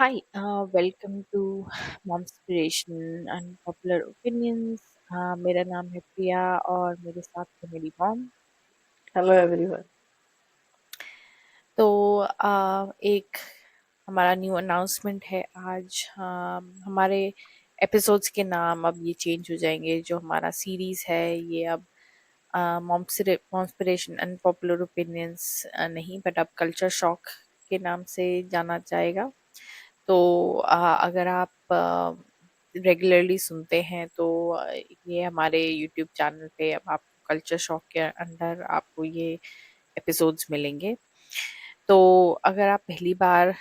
Hi, welcome to Momspiration and Popular Opinions. मेरा नाम है प्रिया और मेरे साथ है मेरी मॉम। Hello everyone. तो एक हमारा न्यू अनाउंसमेंट है आज। हमारे एपिसोड्स के नाम अब ये चेंज हो जाएंगे। जो हमारा सीरीज है ये अब मॉम्सपिरेशन एंड पॉपुलर ओपिनियंस नहीं, बट अब कल्चर शॉक के नाम से जाना जाएगा। तो अगर आप रेगुलरली सुनते हैं तो ये हमारे यूट्यूब चैनल पे अब आपको कल्चर शॉक के अंडर आपको ये एपिसोड्स मिलेंगे। तो अगर आप पहली बार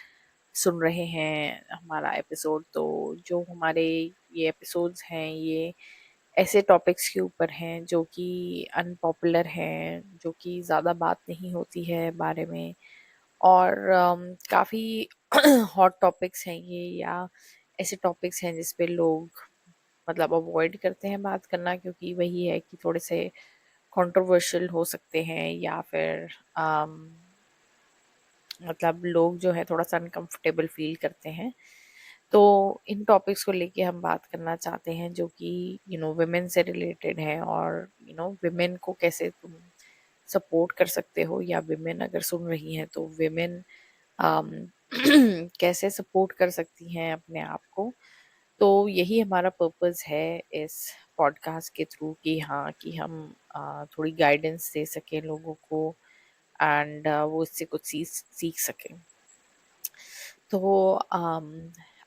सुन रहे हैं हमारा एपिसोड, तो जो हमारे ये एपिसोड्स हैं ये ऐसे टॉपिक्स के ऊपर हैं जो कि अनपॉपुलर हैं, जो कि ज़्यादा बात नहीं होती है बारे में। और काफ़ी हॉट टॉपिक्स हैं ये, या ऐसे टॉपिक्स हैं जिस पे लोग मतलब अवॉइड करते हैं बात करना, क्योंकि वही है कि थोड़े से कंट्रोवर्शियल हो सकते हैं, या फिर मतलब लोग जो है थोड़ा सा अनकंफर्टेबल फील करते हैं। तो इन टॉपिक्स को लेके हम बात करना चाहते हैं जो कि वुमेन से रिलेटेड है, और वुमेन को कैसे तुम सपोर्ट कर सकते हो, या विमेन अगर सुन रही हैं तो विमेन कैसे सपोर्ट कर सकती हैं अपने आप को। तो यही हमारा पर्पस है इस पॉडकास्ट के थ्रू, कि हाँ कि हम थोड़ी गाइडेंस दे सकें लोगों को, एंड वो इससे कुछ सीख सीख सकें। तो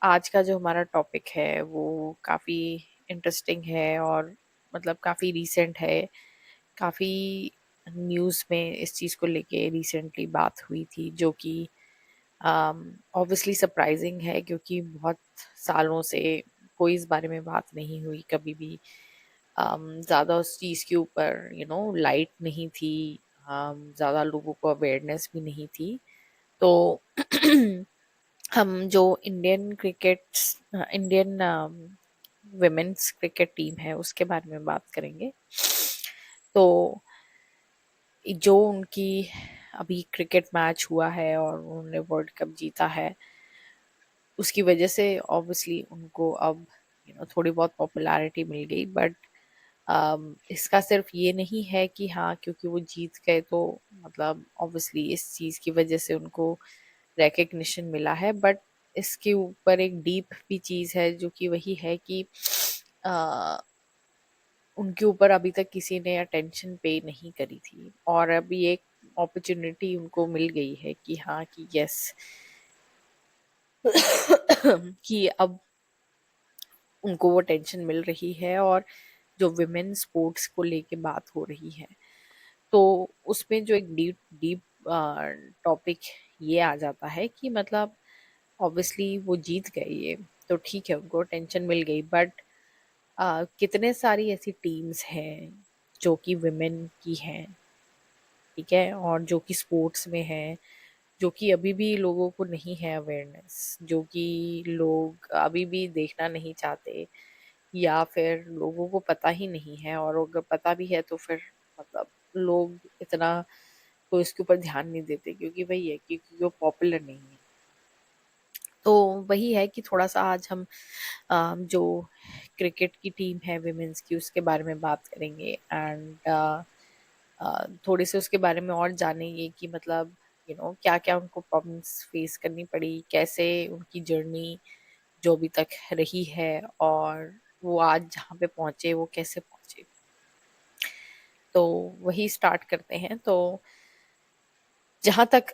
आज का जो हमारा टॉपिक है वो काफ़ी इंटरेस्टिंग है, और मतलब काफ़ी रीसेंट है। काफ़ी न्यूज़ में इस चीज़ को लेके रिसेंटली बात हुई थी, जो कि ऑब्वियसली सरप्राइजिंग है, क्योंकि बहुत सालों से कोई इस बारे में बात नहीं हुई कभी भी। ज़्यादा उस चीज़ के ऊपर लाइट नहीं थी। ज़्यादा लोगों को अवेयरनेस भी नहीं थी। तो हम जो इंडियन विमेन्स क्रिकेट टीम है उसके बारे में बात करेंगे। तो जो उनकी अभी क्रिकेट मैच हुआ है और उन्होंने वर्ल्ड कप जीता है, उसकी वजह से ऑब्वियसली उनको अब थोड़ी बहुत पॉपुलैरिटी मिल गई। बट इसका सिर्फ ये नहीं है कि हाँ क्योंकि वो जीत गए तो मतलब ऑब्वियसली इस चीज की वजह से उनको recognition मिला है। बट इसके ऊपर एक डीप भी चीज है, जो कि वही है कि आ, उनके ऊपर अभी तक किसी ने अटेंशन पे नहीं करी थी, और अभी एक अपॉर्चुनिटी उनको मिल गई है कि हाँ कि यस कि अब उनको वो टेंशन मिल रही है, और जो विमेन स्पोर्ट्स को लेके बात हो रही है। तो उसमें जो एक डीप डीप टॉपिक ये आ जाता है कि मतलब ऑब्वियसली वो जीत गए ये, तो ठीक है उनको टेंशन मिल गई। बट कितने सारी ऐसी टीम्स हैं जो कि विमेन की हैं, ठीक है, और जो कि स्पोर्ट्स में है, जो कि अभी भी लोगों को नहीं है अवेयरनेस, जो कि लोग अभी भी देखना नहीं चाहते, या फिर लोगों को पता ही नहीं है। और अगर पता भी है तो फिर मतलब लोग इतना तो इसके ऊपर ध्यान नहीं देते, क्योंकि वही है कि क्योंकि वो पॉपुलर नहीं है। तो वही है कि थोड़ा सा आज हम जो क्रिकेट की टीम है विमेंस की उसके बारे में बात करेंगे, एंड थोड़े से उसके बारे में और जानेंगे कि मतलब क्या क्या उनको प्रॉब्लम्स फेस करनी पड़ी, कैसे उनकी जर्नी जो अभी तक रही है, और वो आज जहाँ पे पहुंचे वो कैसे पहुंचे। तो वही स्टार्ट करते हैं। तो जहाँ तक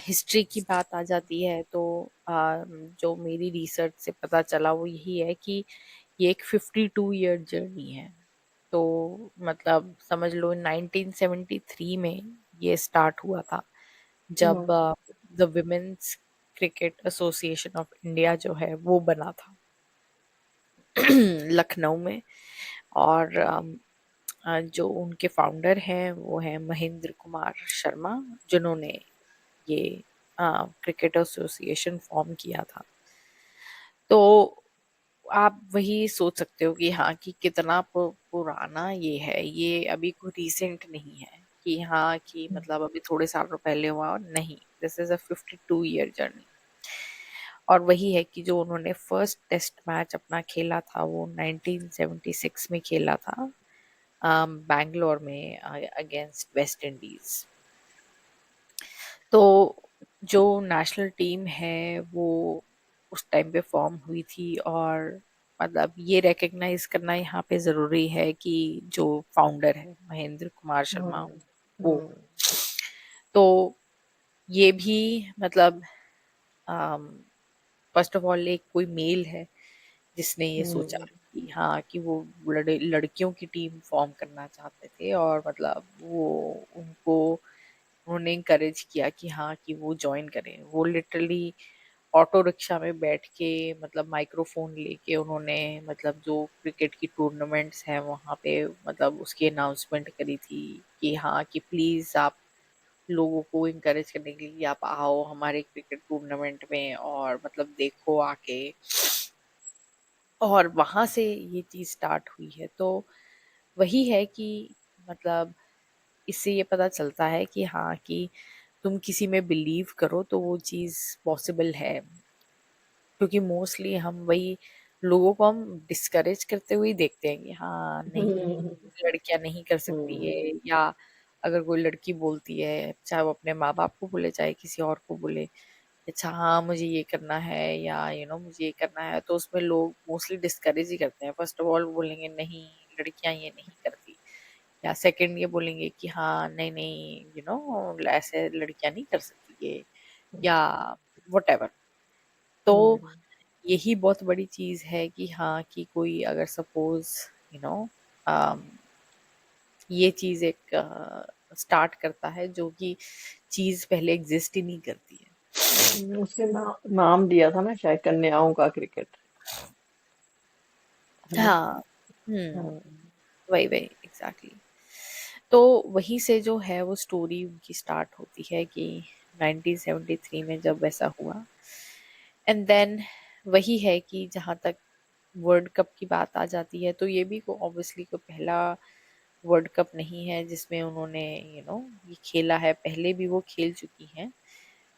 हिस्ट्री की बात आ जाती है, तो जो मेरी रिसर्च से पता चला वो यही है कि ये एक 52 ईयर जर्नी है। तो मतलब समझ लो 1973 में ये स्टार्ट हुआ था, जब Mhm. The women's cricket association of India जो है वो बना था लखनऊ में। और जो उनके फाउंडर हैं वो हैं महेंद्र कुमार शर्मा, जिन्होंने ये क्रिकेट एसोसिएशन फॉर्म किया था। तो आप वही सोच सकते हो कि हाँ कि कितना पुराना ये है, ये अभी कोई रिसेंट नहीं है कि हाँ कि मतलब अभी थोड़े सालों पहले हुआ, नहीं, this is a 52 year journey. और वही है कि जो उन्होंने फर्स्ट टेस्ट मैच अपना खेला था वो 1976 में खेला था, बैंगलोर में अगेंस्ट वेस्ट इंडीज। तो जो नेशनल टीम है वो उस टाइम पे फॉर्म हुई थी, और मतलब ये रिकग्नाइज करना यहाँ पे जरूरी है कि जो फाउंडर है महेंद्र कुमार शर्मा, हम्म वो, हम्म तो ये भी मतलब फर्स्ट ऑफ ऑल एक कोई मेल है जिसने ये सोचा हम्म कि हाँ कि वो लड़कियों की टीम फॉर्म करना चाहते थे, और मतलब वो उनको उन्होंने इंकरेज किया कि हाँ कि वो ज्वाइन करें। वो लिटरली ऑटो रिक्शा में बैठ के मतलब माइक्रोफोन लेके उन्होंने मतलब जो क्रिकेट की टूर्नामेंट्स हैं वहाँ पे मतलब उसकी अनाउंसमेंट करी थी कि हाँ कि प्लीज आप लोगों को इनकरेज करने के लिए कि आप आओ हमारे क्रिकेट टूर्नामेंट में और मतलब देखो आके। और वहां से ये चीज स्टार्ट हुई है। तो वही है कि मतलब इससे ये पता चलता है कि हाँ कि तुम किसी में बिलीव करो तो वो चीज पॉसिबल है। क्योंकि मोस्टली हम वही लोगों को हम डिस्करेज करते हुए ही देखते हैं कि हाँ नहीं, हम्म लड़कियां नहीं कर सकती है, या अगर कोई लड़की बोलती है चाहे वो अपने माँ बाप को बोले चाहे किसी और को बोले, अच्छा हाँ मुझे ये करना है या मुझे ये करना है, तो उसमें लोग मोस्टली डिस्करेज ही करते हैं। फर्स्ट ऑफ ऑल बोलेंगे नहीं लड़कियां ये नहीं करती, या सेकंड ये बोलेंगे कि हाँ नहीं नहीं ऐसे लड़कियां नहीं कर सकती ये, या वट। तो हम्म यही बहुत बड़ी चीज है कि हाँ कि कोई अगर सपोज यू नो ये चीज एक स्टार्ट करता है जो कि चीज पहले एग्जिस्ट ही नहीं करती है। उसके नाम दिया था ना शायद, कन्याओं का क्रिकेट, है ना? हाँ। हम्म। हाँ वही वही एग्जैक्टली। तो वहीं से जो है वो स्टोरी उनकी स्टार्ट होती है कि 1973 में जब वैसा हुआ। एंड देन वही है कि जहाँ तक वर्ल्ड कप की बात आ जाती है तो ये भी को ऑब्वियसली को पहला वर्ल्ड कप नहीं है जिसमें उन्होंने ये खेला है। पहले भी वो खेल चुकी हैं।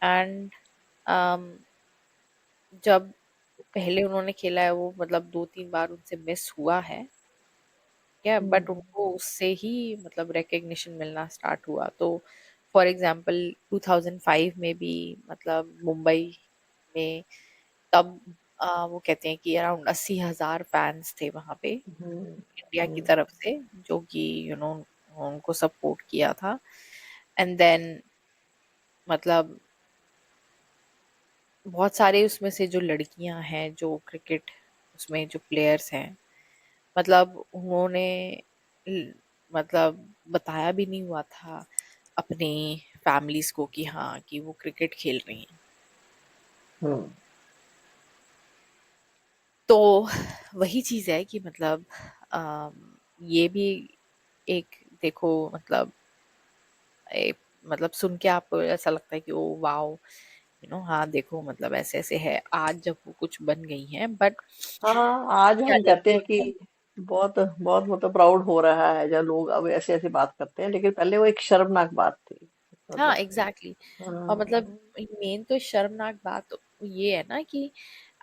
एंड जब पहले उन्होंने खेला है वो मतलब 2-3 बार उनसे मिस हुआ है क्या, हम्म बट उनको उससे ही मतलब रिकग्निशन मिलना स्टार्ट हुआ। तो फॉर एग्जांपल 2005 में भी मतलब मुंबई में तब वो कहते हैं कि अराउंड 80,000 फैंस थे वहां पे हम्म इंडिया की हम्म तरफ से, जो कि उनको सपोर्ट किया था। एंड देन मतलब बहुत सारे उसमें से जो लड़कियां हैं जो क्रिकेट उसमें जो प्लेयर्स हैं मतलब उन्होंने ल- मतलब बताया भी नहीं हुआ था अपने फैमिलीज को कि हाँ कि वो क्रिकेट खेल रही हैं। हम्म तो वही चीज है कि मतलब ये भी एक देखो मतलब मतलब सुन के आपको ऐसा लगता है कि ओ वाओ हाँ देखो मतलब ऐसे ऐसे है आज जब वो कुछ बन गई हैं, बट हाँ, आज हम कहते हैं कि बहुत बहुत मतलब प्राउड हो रहा है जब लोग अब ऐसे ऐसे बात करते हैं, लेकिन पहले वो एक शर्मनाक बात थी, हाँ मतलब। एग्जैक्टली और मतलब हाँ मेन तो शर्मनाक बात ये है ना कि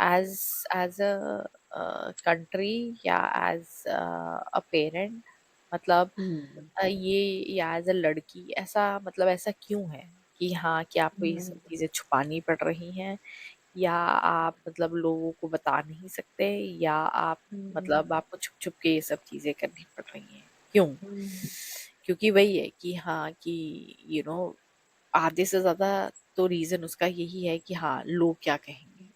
एज एज अ कंट्री या एज अ पेरेंट मतलब हम्म ये या एज अ लड़की ऐसा मतलब ऐसा क्यों है कि हाँ कि आपको ये सब हम्म चीजें छुपानी पड़ रही हैं, या आप मतलब लोगों को बता नहीं सकते, या आप हम्म मतलब आपको छुप छुप के ये सब चीजें करनी पड़ रही हैं क्यों। हम्म क्योंकि वही है कि हाँ कि आधे से ज्यादा तो रीजन उसका यही है कि हाँ लोग क्या कहेंगे,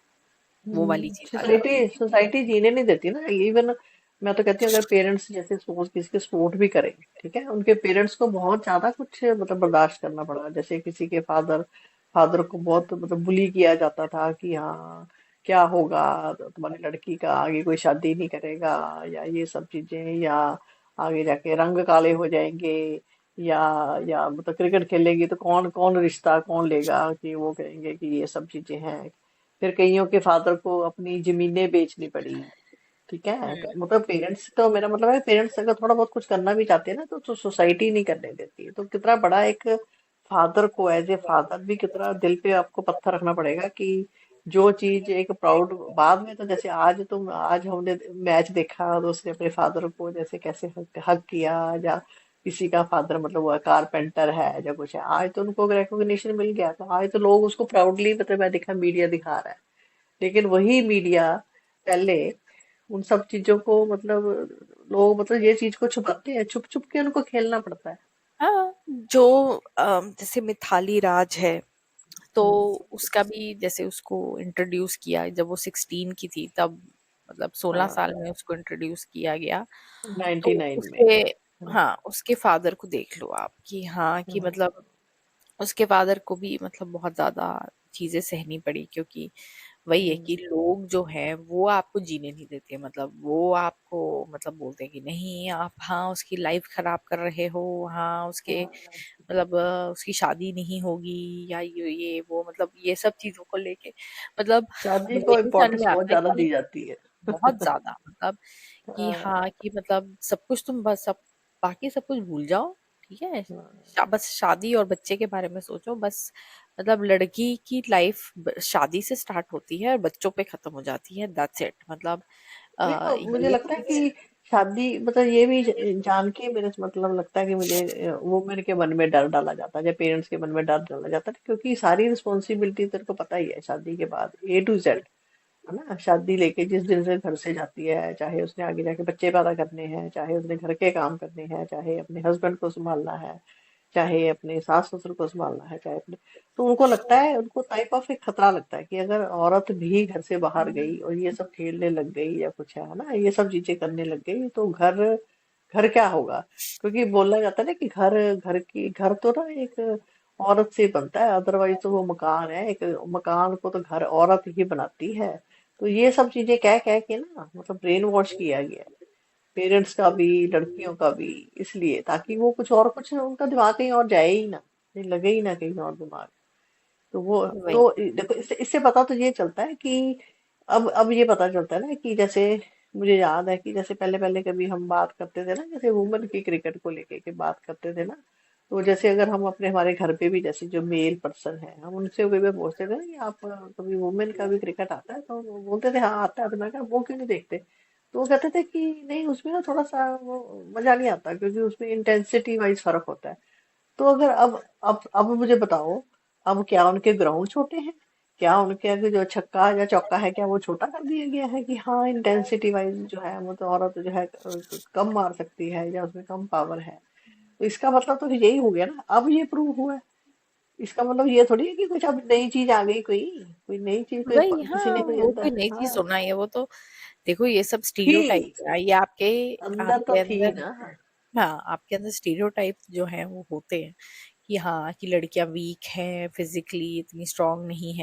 वो वाली चीज आ सोसाइटी जाती है। सोसाइटी जीने नहीं देती ना इवन। मैं तो कहती हूँ अगर पेरेंट्स जैसे सपोज किसी के सपोर्ट भी करें, ठीक है, उनके पेरेंट्स को बहुत ज्यादा कुछ मतलब बर्दाश्त करना पड़ा। जैसे किसी के फादर फादर को बहुत मतलब बुली किया जाता था कि हाँ क्या होगा, तो तुम्हारी लड़की का आगे कोई शादी नहीं करेगा, या ये सब चीजें, या आगे जाके रंग काले हो जाएंगे, या या मतलब क्रिकेट खेलेगी तो कौन कौन रिश्ता कौन लेगा, कि वो कहेंगे कि ये सब चीजें हैं। फिर कईयों के फादर को अपनी जमीनें बेचनी पड़ी, ठीक है। हम्म। मतलब पेरेंट्स, तो मेरा मतलब है पेरेंट्स अगर थोड़ा बहुत कुछ करना भी चाहते हैं ना तो सोसाइटी नहीं करने देती है। तो कितना बड़ा एक फादर को एज ए फादर भी कितना दिल पे आपको पत्थर रखना पड़ेगा कि जो चीज एक प्राउड, बाद में तो जैसे आज हमने मैच देखा और उसने अपने फादर को जैसे कैसे हक किया, या किसी का फादर मतलब वो कारपेंटर है या कुछ है, आज तो उनको रिकॉग्निशन मिल गया, तो आज तो लोग उसको प्राउडली, मतलब मैं देखा मीडिया दिखा रहा है। लेकिन वही मीडिया पहले उन सब चीजों को मतलब लोग मतलब ये चीज को छुपाते हैं, छुप छुप के उनको खेलना पड़ता है। हाँ, जो जैसे मिथाली राज है, तो हम्म। उसका भी जैसे उसको इंट्रोड्यूस किया जब वो 16 की थी, तब मतलब 16 साल हाँ, में उसको इंट्रोड्यूस किया गया। तो 99 में। उसके, हाँ। हाँ, उसके फादर को देख लो आप कि हाँ कि हाँ। मतलब उसके फादर को भी मतलब बहुत ज्यादा चीजें सहनी पड़ी, क्योंकि वही है हम्म। कि लोग जो हैं वो आपको जीने नहीं देते, मतलब वो आपको मतलब बोलते हैं कि नहीं आप, हाँ, उसकी लाइफ खराब कर रहे हो, हाँ उसके हाँ। मतलब उसकी शादी नहीं होगी, या ये वो मतलब ये सब चीजों को लेके मतलब शादी मुझे को नहीं समझ इम्पोर्टेंस में बहुत आता है ज्यादा कि दी जाती है। बहुत ज्यादा मतलब कि हाँ। हाँ कि मतलब सब कुछ तुम बस सब, बाकी सब कुछ भूल जाओ, ठीक है, बस शादी और बच्चे के बारे में सोचो बस। मतलब लड़की की लाइफ शादी से स्टार्ट होती है और बच्चों पे खत्म हो जाती है, दैट्स इट। मतलब देखो मुझे ये लगता है चीज। कि शादी मतलब ये भी जान के मेरे से मतलब लगता है कि मुझे वुमेन के मन में डर डाला जाता है, या पेरेंट्स के मन में डर डाला जाता है, क्योंकि सारी रिस्पॉन्सिबिलिटी तेरे को पता ही है शादी के बाद, A to Z, है ना। शादी लेके जिस दिन से घर से जाती है, चाहे उसने आगे जाके बच्चे पैदा करने हैं, चाहे उसने घर के काम करने हैं, चाहे अपने हस्बैंड को संभालना है, चाहे अपने सास ससुर को संभालना है, चाहे अपने, तो उनको लगता है, उनको टाइप ऑफ एक खतरा लगता है कि अगर औरत भी घर से बाहर गई और ये सब खेलने लग गई या कुछ है ना, ये सब चीजें करने लग गई, तो घर घर क्या होगा। क्योंकि बोला जाता है ना कि घर तो ना एक औरत से बनता है, अदरवाइज तो वो मकान है, एक मकान को तो घर औरत ही बनाती है। तो ये सब चीजें कह कह के ना मतलब ब्रेन वॉश किया गया है, पेरेंट्स का भी, लड़कियों का भी, इसलिए ताकि वो कुछ उनका दिमाग कहीं और जाए ही ना, नहीं लगे ही ना कहीं और दिमाग। तो वो, वही। तो देखो इससे इससे पता तो ये चलता है कि अब ये पता चलता है ना कि जैसे मुझे याद है कि जैसे पहले पहले कभी हम बात करते थे ना, जैसे वुमेन की क्रिकेट को लेके के बात करते थे ना, तो जैसे अगर हम अपने हमारे घर पे भी जैसे जो मेल पर्सन है, हम उनसे कभी बार पूछते थे ना कि आप कभी वुमेन का भी क्रिकेट आता है, तो वो बोलते थे हाँ आता है, तो मैं कहा वो क्यों नहीं देखते, तो वो कहते थे कि नहीं उसमें ना थोड़ा सा वो मजा नहीं आता, क्योंकि उसमें इंटेंसिटी वाइज फर्क होता है। तो अगर अब मुझे बताओ, अब क्या उनके ग्राउंड छोटे हैं, क्या उनके आगे जो छक्का या चौका है क्या वो छोटा कर दिया गया है कि हाँ इंटेंसिटी वाइज जो है वो तो औरत जो है कम मार सकती है या उसमें कम पावर है। तो इसका मतलब तो यही हो गया ना, अब ये प्रूव हुआ है। इसका मतलब ये थोड़ी है कि कुछ अब नई चीज आ गई, कोई कोई नई चीज, कोई वही, किसी हाँ, ने कोई वो अंदर, कोई नई चीज हाँ, सुना है वो तो, देखो ये सब थी, स्टीरियोटाइप है, ये आपके अंदर तो आपके थी अंदर, ना। हाँ आपके अंदर स्टीरियोटाइप जो है वो होते हैं कि हाँ कि लड़कियां वीक हैं, फिजिकली इतनी स्ट्रांग नहीं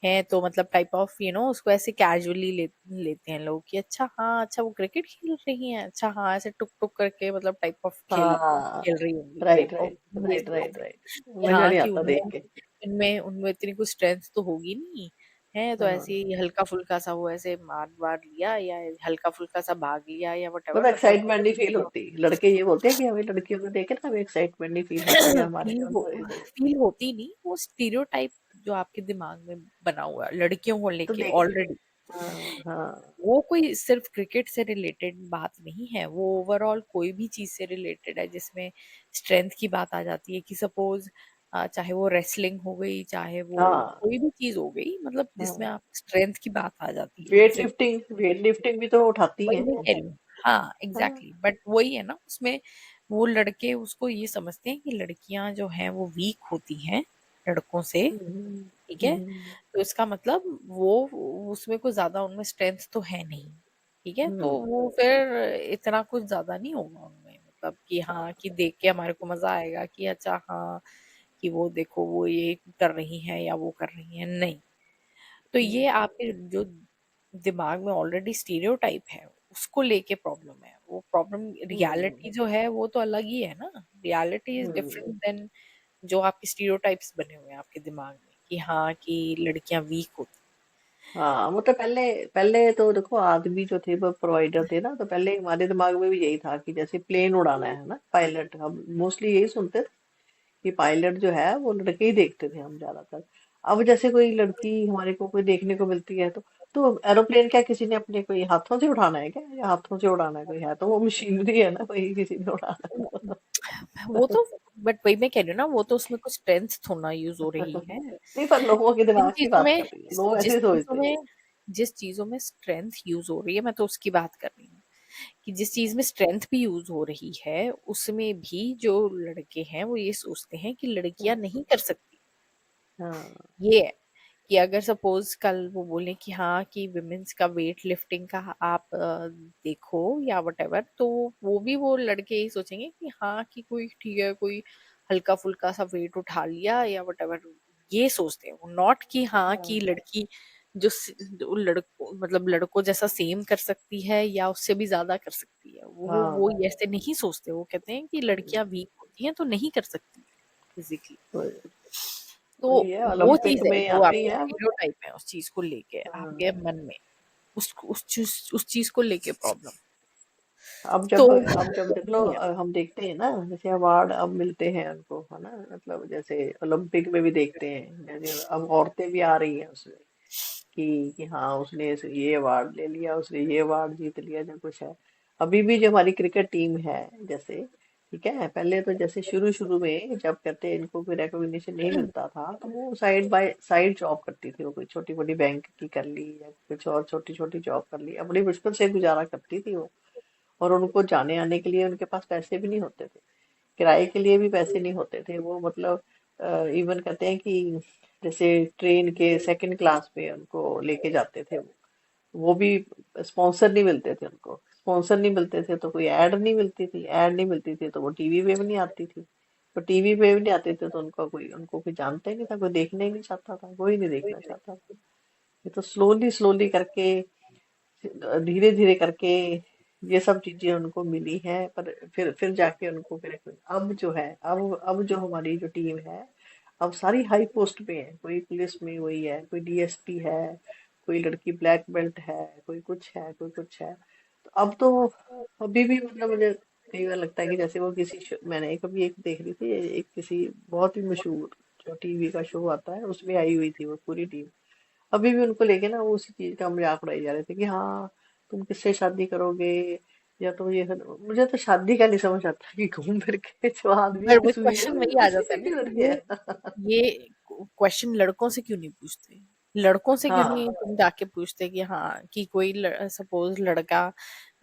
है तो मतलब टाइप ऑफ उसको ऐसे कैजुअली लेते हैं लोग कि अच्छा हाँ, अच्छा वो क्रिकेट खेल रही हैं, अच्छा हाँ ऐसे टुक टुक करके मतलब टाइप ऑफ खेल हाँ, खेल रही होंगी, राइट टाइप ऑफ राइट ये राइट राइट सोचते हैं राइट। कि मजा हाँ नहीं कि आता देख उनमें के। इनमें उनमें इतनी कुछ स्ट्रेंथ तो होगी नहीं, है तो ऐसे हाँ, ही हल्का फुल्का सा वो ऐसे मार वार लिया या हल्का फुल्का सा भाग लिया या मतलब वटेवर, मतलब एक्साइटमेंट नहीं फील होती, लड़के ये बोलते हैं कि हमें लड़कियों को देखे ना हमें एक्साइटमेंट नहीं फील होती है हमारे फील हो अंदर। फील होती नहीं, वो स्टीरियोटाइप जो आपके दिमाग में बना हुआ है लड़कियों को तो लेके देख, ऑलरेडी, हाँ हाँ। वो कोई सिर्फ क्रिकेट से रिलेटेड बात नहीं है, वो ओवरऑल कोई भी चीज से रिलेटेड है जिसमें स्ट्रेंथ की बात आ जाती है कि सपोज चाहे वो रेसलिंग हो गई, चाहे वो हाँ। कोई भी चीज हो गई, मतलब जिसमें हाँ, आप स्ट्रेंथ की बात आ जाती है, वेट जैसे लिफ्टिंग, वेट लिफ्टिंग भी तो उठाती वही हैं। मैं कह रही हूँ। हाँ हाँ। एग्जैक्टली, बट वही है ना उसमें, वो लड़के उसको ये समझते हैं कि लड़कियां जो हैं वो वीक होती हैं लड़कों से, हम्म। ठीक है, हम्म। तो इसका मतलब वो उसमें कुछ ज्यादा उनमें स्ट्रेंथ तो है नहीं, ठीक है, तो हम्म। वो फिर इतना कुछ ज्यादा नहीं होगा उनमें, मतलब कि हाँ कि देख के हमारे को मजा आएगा कि अच्छा हाँ कि वो देखो वो ये कर रही हैं या वो कर रही हैं, नहीं। तो ये आपके जो दिमाग में ऑलरेडी स्टीरियोटाइप है उसको लेके प्रॉब्लम है, वो प्रॉब्लम, हम्म। रियलिटी जो है वो तो अलग ही है ना, reality is hmm. Different than जो आपके स्टीरियोटाइप्स बने हुए हैं आपके दिमाग में कि हाँ कि लड़कियां वीक होती हाँ मतलब पहले पहले तो देखो आदमी जो थे वो प्रोवाइडर थे ना, तो पहले हमारे दिमाग में भी यही था कि जैसे प्लेन उड़ाना है ना, पायलट, हम मोस्टली यही सुनते थे कि पायलट जो है वो लड़के ही देखते थे हम ज्यादातर। अब जैसे कोई लड़की हमारे को कोई देखने को मिलती है, तो एरोप्लेन क्या किसी ने अपने कोई हाथों से उठाना है क्या, या हाथों से उड़ाना है कोई, है तो वो मशीनरी है ना, कोई किसी ने उड़ाना वो तो, बट वही मैं कह रही हूँ ना, वो तो उसमें कुछ स्ट्रेंथ थोड़ा यूज हो है। रही है। नहीं, पर लोगों के जिन दिमाग की चीजों बात में कर रही है, लोग जिस ऐसे चीजों सोचते हैं। में जिस चीजों में स्ट्रेंथ यूज हो रही है, मैं तो उसकी बात कर रही हूँ। कि जिस चीज में स्ट्रेंथ भी यूज हो रही है, उसमें भी जो लड़के हैं वो ये सोचते हैं कि लड़कियां हाँ, नहीं कर सकती। हाँ, ये है कि अगर सपोज कल वो बोले कि हाँ कि विमेन्स का वेट लिफ्टिंग का आप देखो या वटेवर, तो वो भी वो लड़के यही सोचेंगे कि हाँ कि कोई ठीक है, कोई हल्का फुल्का सा वेट उठा लिया या वटेवर। ये सोचते हैं वो, नॉट कि हाँ हाँ, कि लड़की जो लड़को मतलब लड़कों जैसा सेम कर सकती है या उससे भी ज्यादा कर सकती है, वो हाँ, ऐसे नहीं सोचते। वो कहते हैं कि लड़कियां वीक होती हैं तो नहीं कर सकती फिजिकली। वही तो वही है, वो ओलंपिक चीज है में जो आती आपका है वो। स्टीरियोटाइप है उस चीज को लेके आपके हाँ। मन में, उस चीज को लेके प्रॉब्लम। अब तो जब अब जब देख लो, ये है। हम देखते हैं ना, जैसे अवार्ड अब मिलते हैं उनको, है ना, मतलब जैसे ओलंपिक में भी देखते हैं, जैसे अब औरतें भी आ रही हैं उसमें, कि हाँ उसने ये अवार्ड ले लिया, उसने ये अवार्ड जीत लिया, जो कुछ है। अभी भी जो हमारी क्रिकेट टीम है, जैसे, ठीक है, पहले तो जैसे शुरू शुरू में जब कहते इनको कोई रिकॉग्निशन नहीं मिलता था, तो वो साइड बाय साइड जॉब करती थी, वो कोई छोटी मोटी बैंक की कर ली, या कुछ और छोटी छोटी जॉब कर ली, अपनी मुश्किल से गुजारा करती थी वो। और उनको जाने आने के लिए उनके पास पैसे भी नहीं होते थे, किराए के लिए भी पैसे नहीं होते थे, वो मतलब इवन कहते हैं कि जैसे ट्रेन के सेकंड क्लास में उनको लेके जाते थे वो भी स्पॉन्सर नहीं मिलते थे उनको, स्पॉन्सर नहीं मिलते थे तो कोई ऐड नहीं मिलती थी, ऐड नहीं मिलती थी तो वो टीवी पे भी नहीं आती थी, तो टीवी पे भी नहीं आते थे तो उनको कोई जानता ही नहीं था, कोई देखना ही नहीं चाहता था, कोई नहीं देखना चाहता था। ये तो स्लोली स्लोली करके, धीरे धीरे करके ये सब चीजें उनको मिली हैं, पर फिर जाके उनको फिर अब जो है, अब जो हमारी जो टीम है, अब सारी हाई पोस्ट पे है, कोई पुलिस में वही है, कोई डीएसपी है, कोई लड़की ब्लैक बेल्ट है, कोई कुछ है, कोई कुछ है। तो अब तो अभी भी मतलब मुझे कई बार लगता है कि जैसे वो मैंने कभी एक देख रही थी, एक किसी बहुत ही मशहूर जो टीवी का शो आता है उसमें आई हुई थी वो पूरी टीम, अभी भी उनको लेके ना वो उसी चीज का मजाक उड़ाई जा रहे थे कि हाँ तुम किससे शादी करोगे, या तुम ये मुझे तो शादी का नहीं समझ आता कि घूम फिर के जो आदमी पर की वो सुई है क्वेश्चन वो वही आ उसी जाता से है ना क्यों कि लड़ गया। ये क्वेश्चन लड़कों से क्यों नहीं पूछते। लड़कों से क्यों नहीं हाँ, तुम जाके पूछते कि हाँ कि कोई सपोज लड़का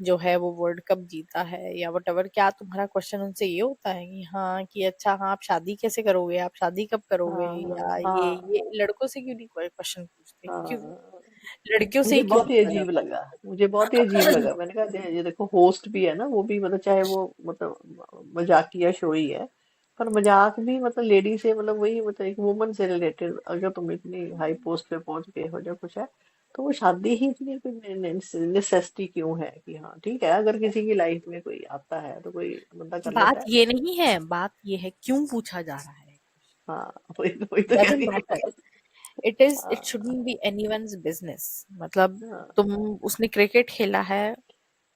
जो है वो वर्ल्ड कप जीता है या वट, क्या तुम्हारा क्वेश्चन उनसे ये होता है कि हाँ कि अच्छा हाँ आप शादी कैसे करोगे, आप शादी कब करोगे, हाँ, या ये हाँ, लड़कों से क्यों नहीं क्वेश्चन पूछते, क्यों हाँ। लड़कियों से मुझे ही क्यों बहुत ही पूछा अजीब जाता लगा, मुझे बहुत ही अजीब लगा, मैंने कहा ये देखो होस्ट भी है ना, वो भी मतलब चाहे वो मतलब मजाकिया शो ही है, पर मजाक भी मतलब लेडी से, मतलब वही मतलब एक वुमन से रिलेटेड, अगर तुम इतनी हाई पोस्ट पे पहुंच गए हो जो कुछ है, तो वो शादी ही इतनी कोई नेसेसिटी क्यों है, कि हाँ ठीक है अगर किसी की लाइफ में कोई आता है तो कोई बंदा कर लेता बात है। ये नहीं है, बात ये है क्यों पूछा जा रहा है। हाँ, वही तो कह डजेंट रही मैटर, हूँ। इट हाँ, शुडंट बी एनीवन्स बिजनेस। मतलब हाँ, तुम, उसने क्रिकेट खेला है,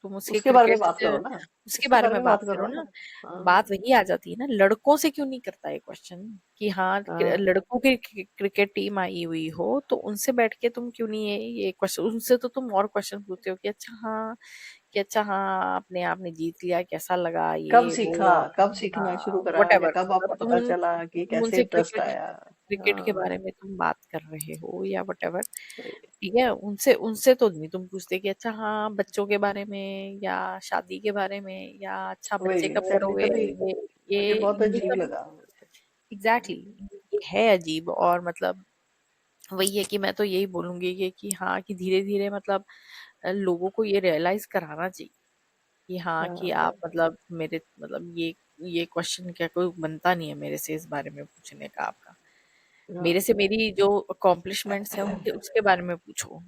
तुम उसके उसके बारे में क्रिकेट बात से करो ना, उसके उसके बारे बारे में में बात बात करो करो ना। ना। बात हाँ, वही आ जाती है ना, लड़कों से क्यों नहीं करता है क्वेश्चन कि हाँ हाँ, लड़कों की क्रिकेट टीम आई हुई हो तो उनसे बैठ के तुम क्यों नहीं ये क्वेश्चन, उनसे तो तुम और क्वेश्चन पूछते हो कि अच्छा हाँ, कि अच्छा हाँ आपने आपने जीत लिया कैसा लगा कब ये सीखा, वो। कब सीखना हाँ शुरू करा, वट या एवर, कब मतलब आपको पता चला कि तुम कैसे उनसे इंटरेस्ट क्रिकेट आया। क्रिकेट के हाँ, बारे में तुम बात कर रहे हो या वट एवर। वही। ठीक है, उनसे उनसे तो नहीं तुम पूछते कि अच्छा हाँ बच्चों के बारे में या शादी के बारे में या अच्छा बच्चे वही कब एग्जैक्टली, करोगे, तभी ये मुझे बहुत ये अजीब सब लगा। एग्जैक्टली exactly, ये है अजीब। और मतलब वही है कि मैं तो यही बोलूंगी कि हाँ कि धीरे धीरे मतलब लोगों को ये रियलाइज कराना चाहिए कि हाँ कि आप हाँ, मतलब मेरे मतलब ये क्वेश्चन क्या कोई बनता नहीं है मेरे से इस बारे में पूछने का आपका। मेरे से हाँ, मेरी जो अकॉम्प्लिशमेंट्स हैं उनके उसके बारे में पूछो।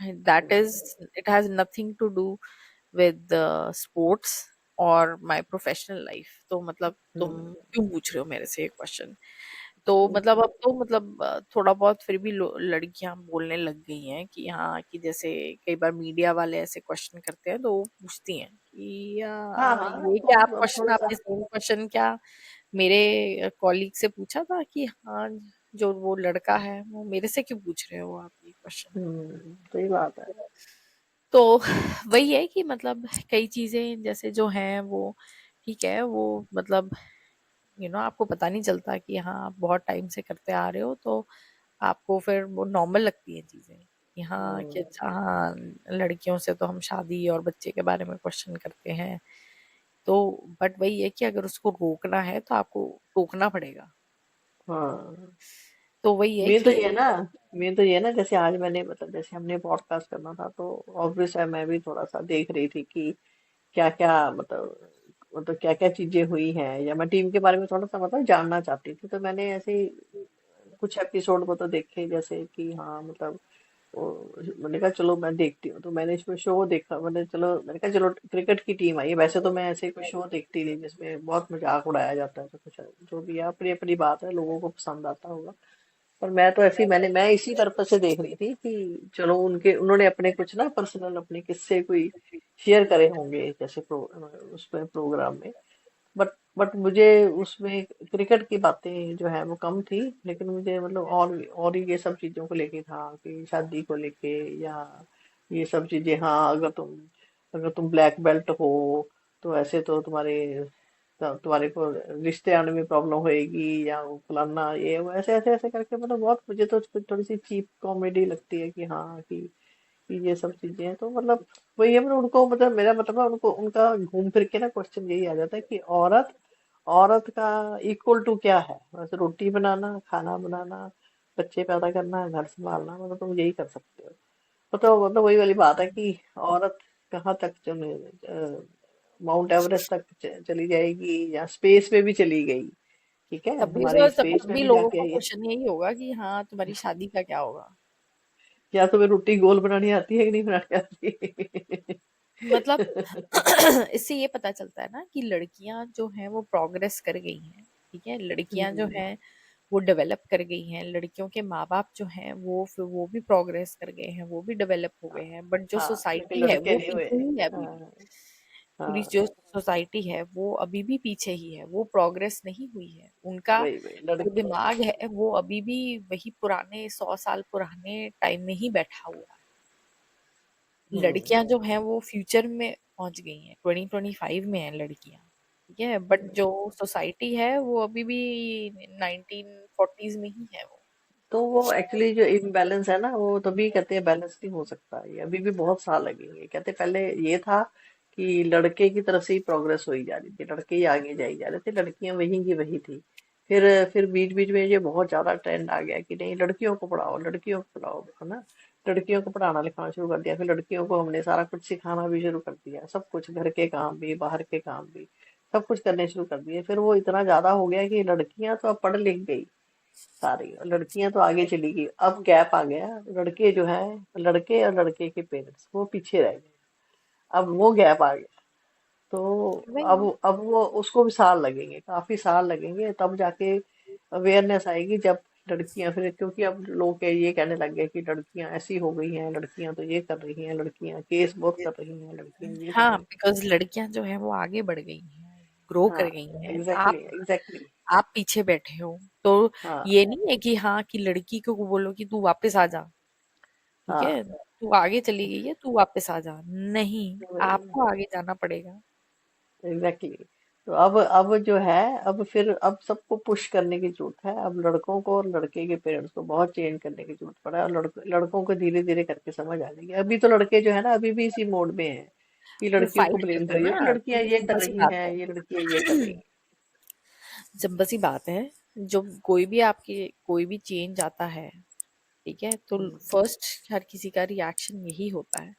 That is, it has nothing to do with sports और माय प्रोफेशनल लाइफ। तो मतलब तुम हम्म, क्यों पूछ रहे हो मेरे से ये क्वेश्चन। तो मतलब हम्म, अब तो मतलब थोड़ा बहुत फिर भी लड़कियां बोलने लग गई हैं कि हाँ कि जैसे कई बार मीडिया वाले ऐसे क्वेश्चन करते हैं तो वो पूछती हैं कि हाँ, हाँ, ये क्या आप अब क्वेश्चन, थोड़ा सा। आपने सेम क्वेश्चन क्या मेरे कॉलीग से पूछा था कि हाँ जो वो लड़का है, वो मेरे से क्यों पूछ रहे हो आप ये क्वेश्चन? सही बात है। तो वही है कि मतलब कई चीजें जैसे जो हैं वो ठीक है, वो मतलब आपको पता नहीं चलता कि हाँ आप बहुत टाइम से करते आ रहे हो, तो आपको फिर वो नॉर्मल लगती है चीजें कि हाँ कि हम्म, अच्छा हाँ, लड़कियों से तो हम शादी और बच्चे के बारे में क्वेश्चन करते हैं। तो बट वही है कि अगर उसको रोकना है तो आपको टोकना पड़ेगा। हाँ। तो वही है मेन तो कि ये है ना, मेन तो ये है ना, जैसे आज मैंने मतलब जैसे हमने पॉडकास्ट करना था तो ऑब्वियस है मैं भी थोड़ा सा देख रही थी कि क्या क्या मतलब क्या क्या चीजें हुई हैं, या मैं टीम के बारे में थोड़ा सा मतलब जानना चाहती थी, तो मैंने ऐसे ही कुछ एपिसोड को तो देखे, जैसे कि हाँ मतलब मैंने कहा चलो मैं देखती हूँ, तो मैंने इसमें शो देखा, मैंने कहा चलो क्रिकेट की टीम आई है, वैसे तो मैं ऐसे कोई शो देखती नहीं जिसमें बहुत मजाक उड़ाया जाता है, तो कुछ जो भी है अपनी अपनी बात है, लोगों को पसंद आता होगा। पर मैं तो ऐसी मैं इसी पर्पज से देख रही थी कि चलो उन्होंने अपने कुछ ना पर्सनल अपने किस्से कोई शेयर करे होंगे, जैसे उसमें प्रोग्राम में। बट मुझे उसमें क्रिकेट की बातें जो है वो कम थी, लेकिन मुझे मतलब और ये सब चीजों को लेके था कि शादी को लेके, या ये सब चीजें, हाँ अगर तुम ब्लैक बेल्ट हो तो ऐसे तो तुम्हारे को रिश्ते आने में प्रॉब्लम होएगी, या वो फलाना ये वो ऐसे ऐसे ऐसे करके, मतलब बहुत मुझे तो थोड़ी सी चीप कॉमेडी लगती है कि हाँ कि ये सब चीजें हैं, तो मतलब वही है, मतलब उनको मतलब मेरा मतलब है उनको उनका घूम फिर के ना क्वेश्चन यही आ जाता है कि औरत औरत का इक्वल टू क्या है, बस रोटी बनाना, खाना बनाना, बच्चे पैदा करना, घर संभालना, मतलब तुम यही कर सकते हो। मतलब वही वाली बात है कि औरत कहाँ तक चले, माउंट एवरेस्ट तक चली जाएगी, या स्पेस में भी चली गई, ठीक है, हमारी तब स्पेस में भी भी लोगों जाके का आई है। क्वेश्चन यही होगा कि हाँ तुम्हारी शादी का क्या होगा। या तुम्हें रोटी गोल बनानी आती है कि नहीं बनानी आती? मतलब इससे ये पता चलता है ना कि लड़कियां जो हैं वो प्रोग्रेस कर गई हैं। ठीक है, लड़कियां जो हम्म, हैं वो डेवलप कर गई हैं, लड़कियों के माँ बाप जो हैं वो फिर वो भी प्रोग्रेस कर गए हैं, वो भी डेवलप हो गए हैं, बट जो हाँ लेकिन सोसाइटी है लड़के वो नहीं हुए। पीछे ही है अभी भी। हाँ, पूरी जो हाँ, सोसाइटी है वो अभी भी पीछे ही है, वो प्रोग्रेस नहीं हुई है। उनका वही वही जो लड़के। दिमाग है वो अभी भी वही पुराने 100 साल पुराने टाइम में ही बैठा हुआ है। हम्म, लड़कियां जो हैं वो फ्यूचर में पहुंच गई हैं, 2025 में है लड़कियां। ठीक है, बट जो सोसाइटी है वो अभी भी 1940s में ही है वो। तो वो एक्चुअली जो इम्बैलेंस है ना, वो तभी कहते हैं बैलेंस नहीं हो सकता, ये अभी भी बहुत साल लगेंगे। कहते पहले ये था कि लड़के की तरफ से ही प्रोग्रेस हो ही जा रही थी, लड़के ही आगे जाई जा रहे थे, लड़कियां वहीं की वही थी। फिर बीच बीच में ये बहुत ज्यादा ट्रेंड आ गया कि नहीं, लड़कियों को पढ़ाओ, लड़कियों को पढ़ाओ, है ना। लड़कियों को पढ़ाना लिखाना शुरू कर दिया, फिर लड़कियों को हमने सारा कुछ सिखाना भी शुरू कर दिया, सब कुछ, घर के काम भी, बाहर के काम भी, सब कुछ करने शुरू कर दिए। फिर वो इतना ज्यादा हो गया कि लड़कियां तो अब पढ़ लिख गई सारी, और लड़कियां तो आगे चली गई, अब गैप आ गया। लड़के जो है, लड़के और लड़के के पेरेंट्स वो पीछे रह गए, अब वो गैप आ गया। तो वही अब वो उसको भी साल लगेंगे, काफी साल लगेंगे, तब जाके अवेयरनेस आएगी, जब लड़कियां फिर, क्योंकि अब लोग ये कहने लग गए कि लड़कियां ऐसी हो गई हैं, लड़कियां तो ये कर रही हैं, लड़कियां केस बहुत कर रही हैं, लड़कियां ये कर हाँ, रही बिकॉज लड़कियां जो है वो आगे बढ़ गई हैं, ग्रो हैं। कर हाँ, गई हैं। Exactly exactly. आप पीछे बैठे हो, तो हाँ, ये नहीं है कि हाँ कि लड़की को बोलो कि तू वापस आ जा। ठीक है, हाँ, तू आगे चली गई है, तू वापस आ जा। नहीं, वही, आपको आगे जाना पड़ेगा। Exactly exactly। तो अब जो है, अब सबको पुश करने की जरूरत है, अब लड़कों को और लड़के के पेरेंट्स को बहुत चेंज करने की जरूरत पड़ा है, और लड़कों को धीरे धीरे करके समझ आ जाएगी। अभी तो लड़के जो है ना अभी भी इसी मोड में है कि वो लड़कियों को फाइट ब्लेम करते हैं करिए कि ना, तो लड़कियां ये कर सिंपल सी रही बात हैं, है। ये लड़कियां ये कर रही सिंपल सी बात है, जो कोई भी आपके कोई भी चेंज आता है, ठीक है, तो हैं। फर्स्ट हर किसी का रिएक्शन यही होता है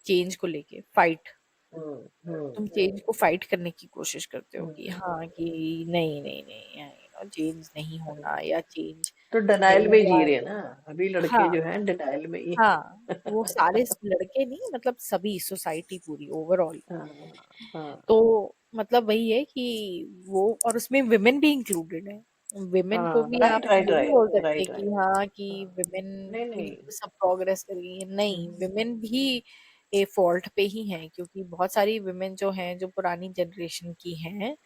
चेंज को लेके, फाइट। हम्म, हम्म, तुम चेंज को फाइट करने की कोशिश करते हो कि हम्म, हाँ कि नहीं नहीं नहीं, चेंज नहीं होना, या चेंज तो डिनाइल में होगा। जी रहे हैं ना, अभी लड़के हाँ जो हैं डिनाइल में ही। हाँ, वो सारे लड़के नहीं, मतलब सभी सोसाइटी पूरी ओवरऑल। हाँ, हाँ, तो मतलब वही है कि वो, और उसमें विमेन भी इंक्लूडेड है। विमेन को हाँ, भी राइट आप राइट ये नहीं बोल राइट सकते राइट कि राइट। हाँ कि हाँ, विमेन नहीं ही नहीं। सब प्रोग्रेस कर गई है। नहीं, विमेन भी ए फॉल्ट पे ही हैं, क्योंकि बहुत सारी विमेन जो हैं जो पुरानी जनरेशन की हैं,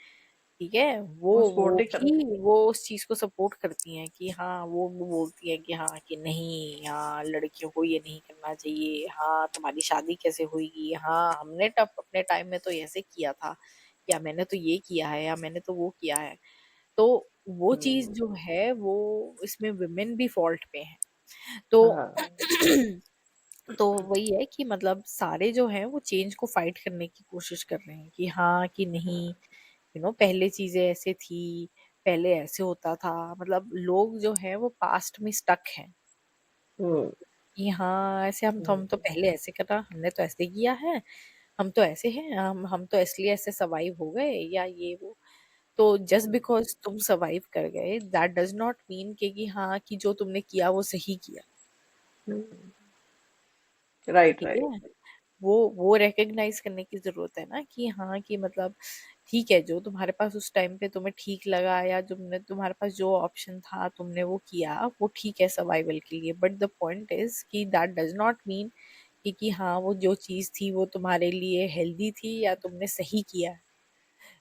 ठीक है, वो वो सपोर्ट नहीं भी करते। वो उस चीज को सपोर्ट करती हैं कि हाँ, वो बोलती हैं कि हाँ कि नहीं, हाँ लड़कियों को ये नहीं करना चाहिए, हाँ तुम्हारी शादी कैसे हुई, हाँ हमने तब अपने टाइम में तो ऐसे किया था, या मैंने तो ये किया है, या मैंने तो वो किया है। तो वो चीज हम्म। जो है वो इसमें विमेन भी फॉल्ट पे है। तो हाँ। तो वही है कि मतलब सारे जो हैं वो चेंज को फाइट करने की कोशिश कर रहे हैं कि हाँ कि नहीं, पहले चीजें ऐसे थी, पहले ऐसे होता था। मतलब लोग जो है वो पास्ट में स्टक हैं हम्म। कि हाँ ऐसे हम तो हम्म। पहले ऐसे करा, हमने तो ऐसे किया है, हम तो ऐसे हैं, हम तो इसलिए ऐसे सरवाइव हो गए, या ये वो। तो जस्ट बिकॉज तुम सरवाइव कर गए, दैट डज नॉट मीन कि हाँ कि जो तुमने किया वो सही किया। राइट ठीक राइट। है, वो रिकग्नाइज करने की जरूरत है ना कि हाँ कि मतलब ठीक है, जो तुम्हारे पास उस टाइम पे तुम्हें ठीक लगा, या तुमने तुम्हारे पास जो ऑप्शन था तुमने वो किया, वो ठीक है सर्वाइवल के लिए, बट द पॉइंट इज कि दैट डज नॉट मीन कि हाँ वो जो चीज थी वो तुम्हारे लिए हेल्दी थी या तुमने सही किया है।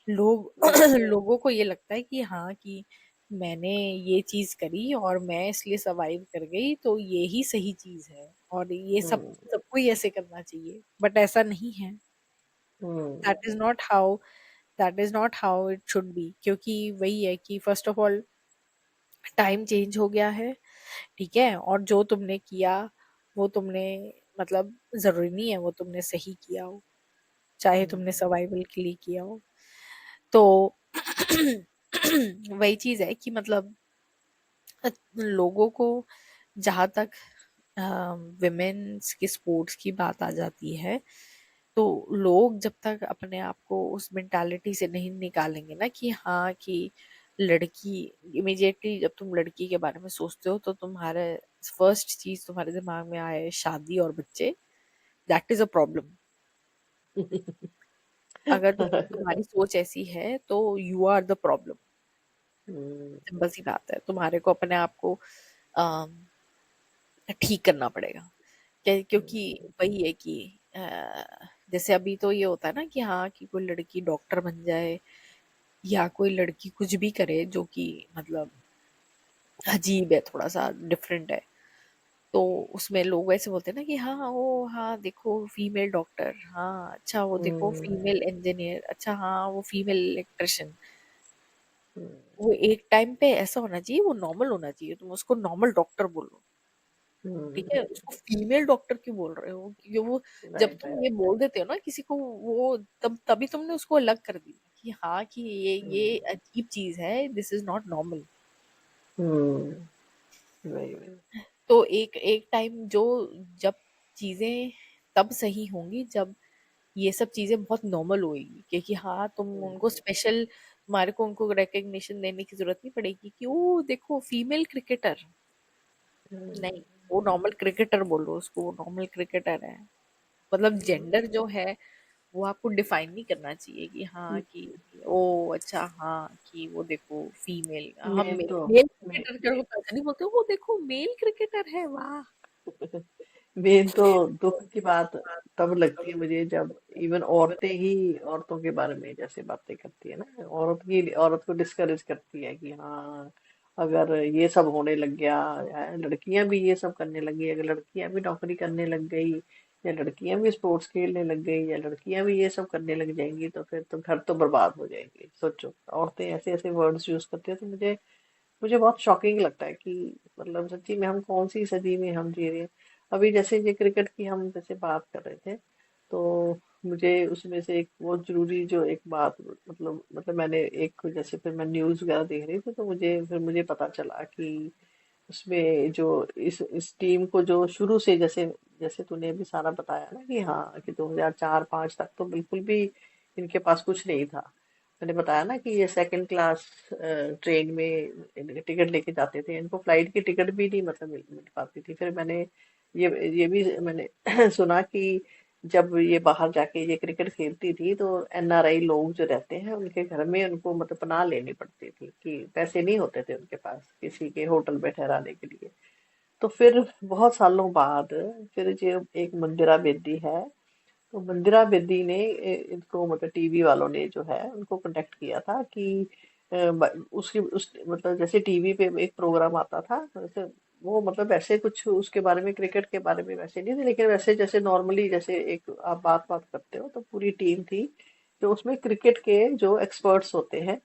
लोग राइट। लोगों को ये लगता है कि हाँ कि मैंने ये चीज करी और मैं इसलिए सरवाइव कर गई, तो ये ही सही चीज है, और ये सब हम्म। सबको ही ऐसे करना चाहिए, बट ऐसा नहीं है। Hmm. That is not how that is not how it should be, क्योंकि वही है कि first of all time change हो गया है। ठीक है, और जो तुमने किया वो तुमने मतलब जरूरी नहीं है वो तुमने सही किया हो, चाहे तुमने सर्वाइवल के लिए किया हो। तो वही चीज है कि मतलब लोगों को, जहां तक विमेन्स की स्पोर्ट्स की बात आ जाती है, तो लोग जब तक अपने आप को उस मेंटालिटी से नहीं निकालेंगे ना कि हाँ कि लड़की, इमिडिएटली जब तुम लड़की के बारे में सोचते हो तो तुम्हारे फर्स्ट चीज तुम्हारे दिमाग में आए शादी और बच्चे, दैट इज अ प्रॉब्लम। अगर तुम्हारी सोच ऐसी है तो you are the problem. Hmm. Simple सी बात है, तुम्हारे को अपने आप को अम, ठीक करना पड़ेगा। क्योंकि वही है कि जैसे अभी तो ये होता है ना कि हाँ कि कोई लड़की डॉक्टर बन जाए, या कोई लड़की कुछ भी करे जो कि मतलब अजीब है, थोड़ा सा डिफरेंट है। तो उसमें लोग ऐसे बोलते हैं ना कि हाँ वो, हाँ देखो फीमेल डॉक्टर, हाँ अच्छा वो देखो हम्म। फीमेल इंजीनियर, अच्छा हाँ वो फीमेल इलेक्ट्रिशियन। हम्म। वो एक टाइम पे ऐसा होना चाहिए, वो नॉर्मल होना चाहिए, तुम उसको नॉर्मल डॉक्टर बोलो। ठीक है, उसको फीमेल डॉक्टर क्यों बोल रहे हो, क्योंकि वो जब राइट तुम राइट। ये बोल देते हो ना किसी को, वो तभी तुमने उसको अलग कर दिया कि हाँ कि ये अजीब चीज है, दिस इज नॉट नॉर्मल। हम्म। वही वही। तो एक एक टाइम जो, जब चीजें तब सही होंगी जब ये सब चीजें बहुत नॉर्मल होगी, क्योंकि हाँ तुम उनको स्पेशल, तुम्हारे को उनको रिकग्निशन देने की जरूरत नहीं पड़ेगी कि ओ देखो फीमेल क्रिकेटर। नहीं, वो नॉर्मल क्रिकेटर बोलो उसको, वो नॉर्मल क्रिकेटर है। मतलब जेंडर जो है वो आपको डिफाइन नहीं करना चाहिए कि हाँ कि ओ अच्छा हाँ कि वो देखो फीमेल, हम मेन तो मेल मे, क्रिकेटर को ऐसा नहीं बोलते, वो देखो मेल क्रिकेटर है, वाह। मेन तो दुख की बात तब लगती है मुझे जब इवन औरतें ही औरतों के बारे में जैसे बातें करती है ना, औरत को डिस्करेज करती है कि हाँ अगर ये सब होने लग गया, या लड़कियां भी ये सब करने लगी, अगर लड़कियां भी नौकरी करने लग गई, या लड़कियां भी स्पोर्ट्स खेलने लग गई, या लड़कियां भी ये सब करने लग जाएंगी, तो फिर तो घर तो बर्बाद हो जाएंगे। सोचो, औरतें ऐसे ऐसे वर्ड्स यूज करती है, तो मुझे मुझे बहुत शॉकिंग लगता है कि मतलब सच्ची में हम कौन सी सदी में हम जी रहे हैं। अभी जैसे ये क्रिकेट की हम जैसे बात कर रहे थे, तो मुझे उसमें से एक बहुत जरूरी जो एक बात मतलब मैंने एक जैसे फिर मैं न्यूज वगैरह देख रही थी, तो मुझे पता चला कि उसमें जो इस टीम को जो शुरू से जैसे जैसे तूने अभी सारा बताया ना कि हाँ कि 2004-5 तक तो बिल्कुल भी इनके पास कुछ नहीं था। मैंने बताया ना कि ये सेकंड क्लास ट्रेन में टिकट लेके जाते थे, इनको फ्लाइट की टिकट भी नहीं मतलब मिल पाती थी। फिर मैंने ये भी मैंने सुना कि जब ये बाहर जाके ये क्रिकेट खेलती थी, तो एनआरआई लोग जो रहते हैं उनके घर में उनको मतलब पनाह लेनी पड़ती थी कि पैसे नहीं होते थे उनके पास किसी के होटल में ठहराने के लिए। तो फिर बहुत सालों बाद फिर जो एक मंदिरा बेदी है, तो मंदिरा बेदी ने इनको मतलब टीवी वालों ने जो है उनको कांटेक्ट किया था कि उसकी उस मतलब जैसे टीवी पे एक प्रोग्राम आता था वैसे वो मतलब ऐसे कुछ उसके बारे में क्रिकेट के बारे में वैसे नहीं थे, लेकिन वैसे जैसे नॉर्मली जैसे एक आप बात बात करते हो तो पूरी टीम थी जो उसमें क्रिकेट के जो एक्सपर्ट्स होते हैं,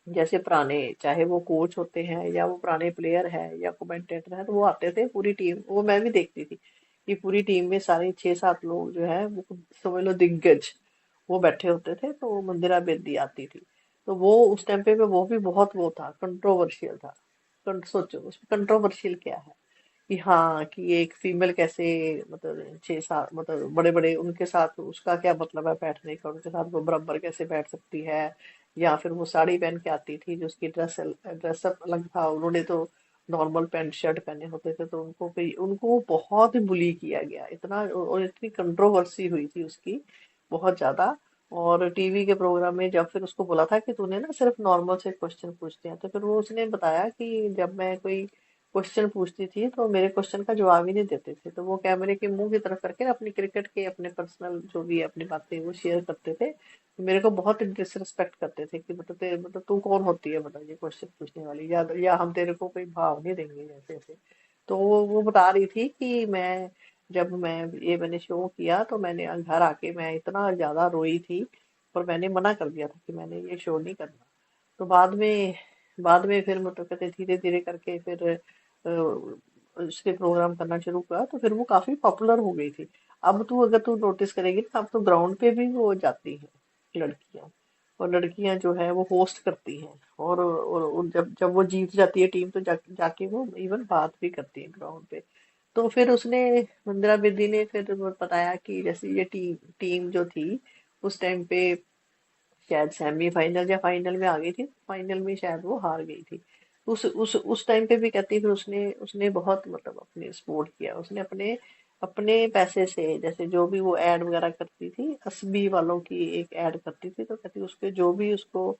जैसे पुराने चाहे वो कोच होते हैं या वो पुराने प्लेयर है या कमेंटेटर है, तो वो आते थे पूरी टीम, वो मैं भी देखती थी कि पूरी टीम में सारे 6-7 लोग जो है वो समझ लो दिग्गज वो बैठे होते थे, तो मंदिरा बेदी आती थी। तो वो उस टाइम पे वो भी बहुत वो था, कंट्रोवर्शियल था। सोचो उसमें कंट्रोवर्शियल क्या है कि हाँ कि एक फीमेल कैसे मतलब 6-7 मतलब बड़े बड़े उनके साथ उसका क्या मतलब है बैठने का, उनके साथ वो बराबर कैसे बैठ सकती है। या फिर वो साड़ी पहन के आती थी जो उसकी ड्रेसअप अलग था, उन्होंने तो नॉर्मल पैंट शर्ट पहने होते थे, तो उनको बहुत ही बुली किया गया इतना, और इतनी कंट्रोवर्सी हुई थी उसकी बहुत ज्यादा। और टीवी के प्रोग्राम में जब फिर उसको बोला था कि तूने ना सिर्फ नॉर्मल से क्वेश्चन पूछते हैं, तो फिर वो उसने बताया कि जब मैं कोई क्वेश्चन पूछती थी तो मेरे क्वेश्चन का जवाब ही नहीं देते थे, तो वो कैमरे के मुंह की तरफ करके ना अपनी क्रिकेट के अपने पर्सनल जो भी अपनी बातें वो शेयर करते थे, तो मेरे को बहुत डिसरिस्पेक्ट करते थे कि मतलब तू कौन होती है मतलब ये क्वेश्चन पूछने वाली, या हम तेरे को कोई भाव नहीं देंगे जैसे ऐसे। तो वो बता रही थी कि जब मैंने शो किया तो मैंने घर आके मैं इतना ज्यादा रोई थी, और मैंने मना कर दिया था कि मैंने ये शो नहीं करना। तो बाद में फिर मतलब कहते धीरे धीरे करके फिर उसके प्रोग्राम करना शुरू किया, तो फिर वो काफी पॉपुलर हो गई थी। अब तू अगर तू नोटिस करेगी ना, अब तो ग्राउंड पे भी वो जाती है लड़कियां, और लड़कियां जो है वो होस्ट करती हैं, और जब जब वो जीत जाती है टीम तो जाके वो इवन बात भी करती है ग्राउंड पे। तो फिर उसने मंदिरा बेदी ने फिर वो बताया कि जैसे ये टीम टीम जो थी उस टाइम पे शायद सेमीफाइनल या फाइनल में आ गई थी, फाइनल में शायद वो हार गई थी। उस टाइम पे भी कहती फिर उसने उसने बहुत मतलब अपने सपोर्ट किया, उसने अपने अपने पैसे से जैसे जो भी वो एड वगैरह करती थी, एसबी वालों की एक एड करती थी, तो कहती उसके जो भी उसको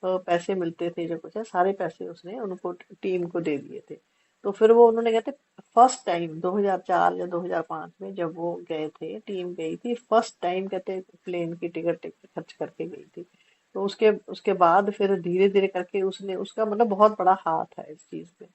पैसे मिलते थे जो कुछ है सारे पैसे उसने उनको टीम को दे दिए थे। तो फिर वो उन्होंने कहते फर्स्ट टाइम 2004 या 2005 में जब वो गए थे, टीम गई थी फर्स्ट टाइम कहते प्लेन की टिकट खर्च करके गई थी। तो उसके उसके बाद फिर धीरे धीरे करके उसने उसका मतलब बहुत बड़ा हाथ है इस चीज में।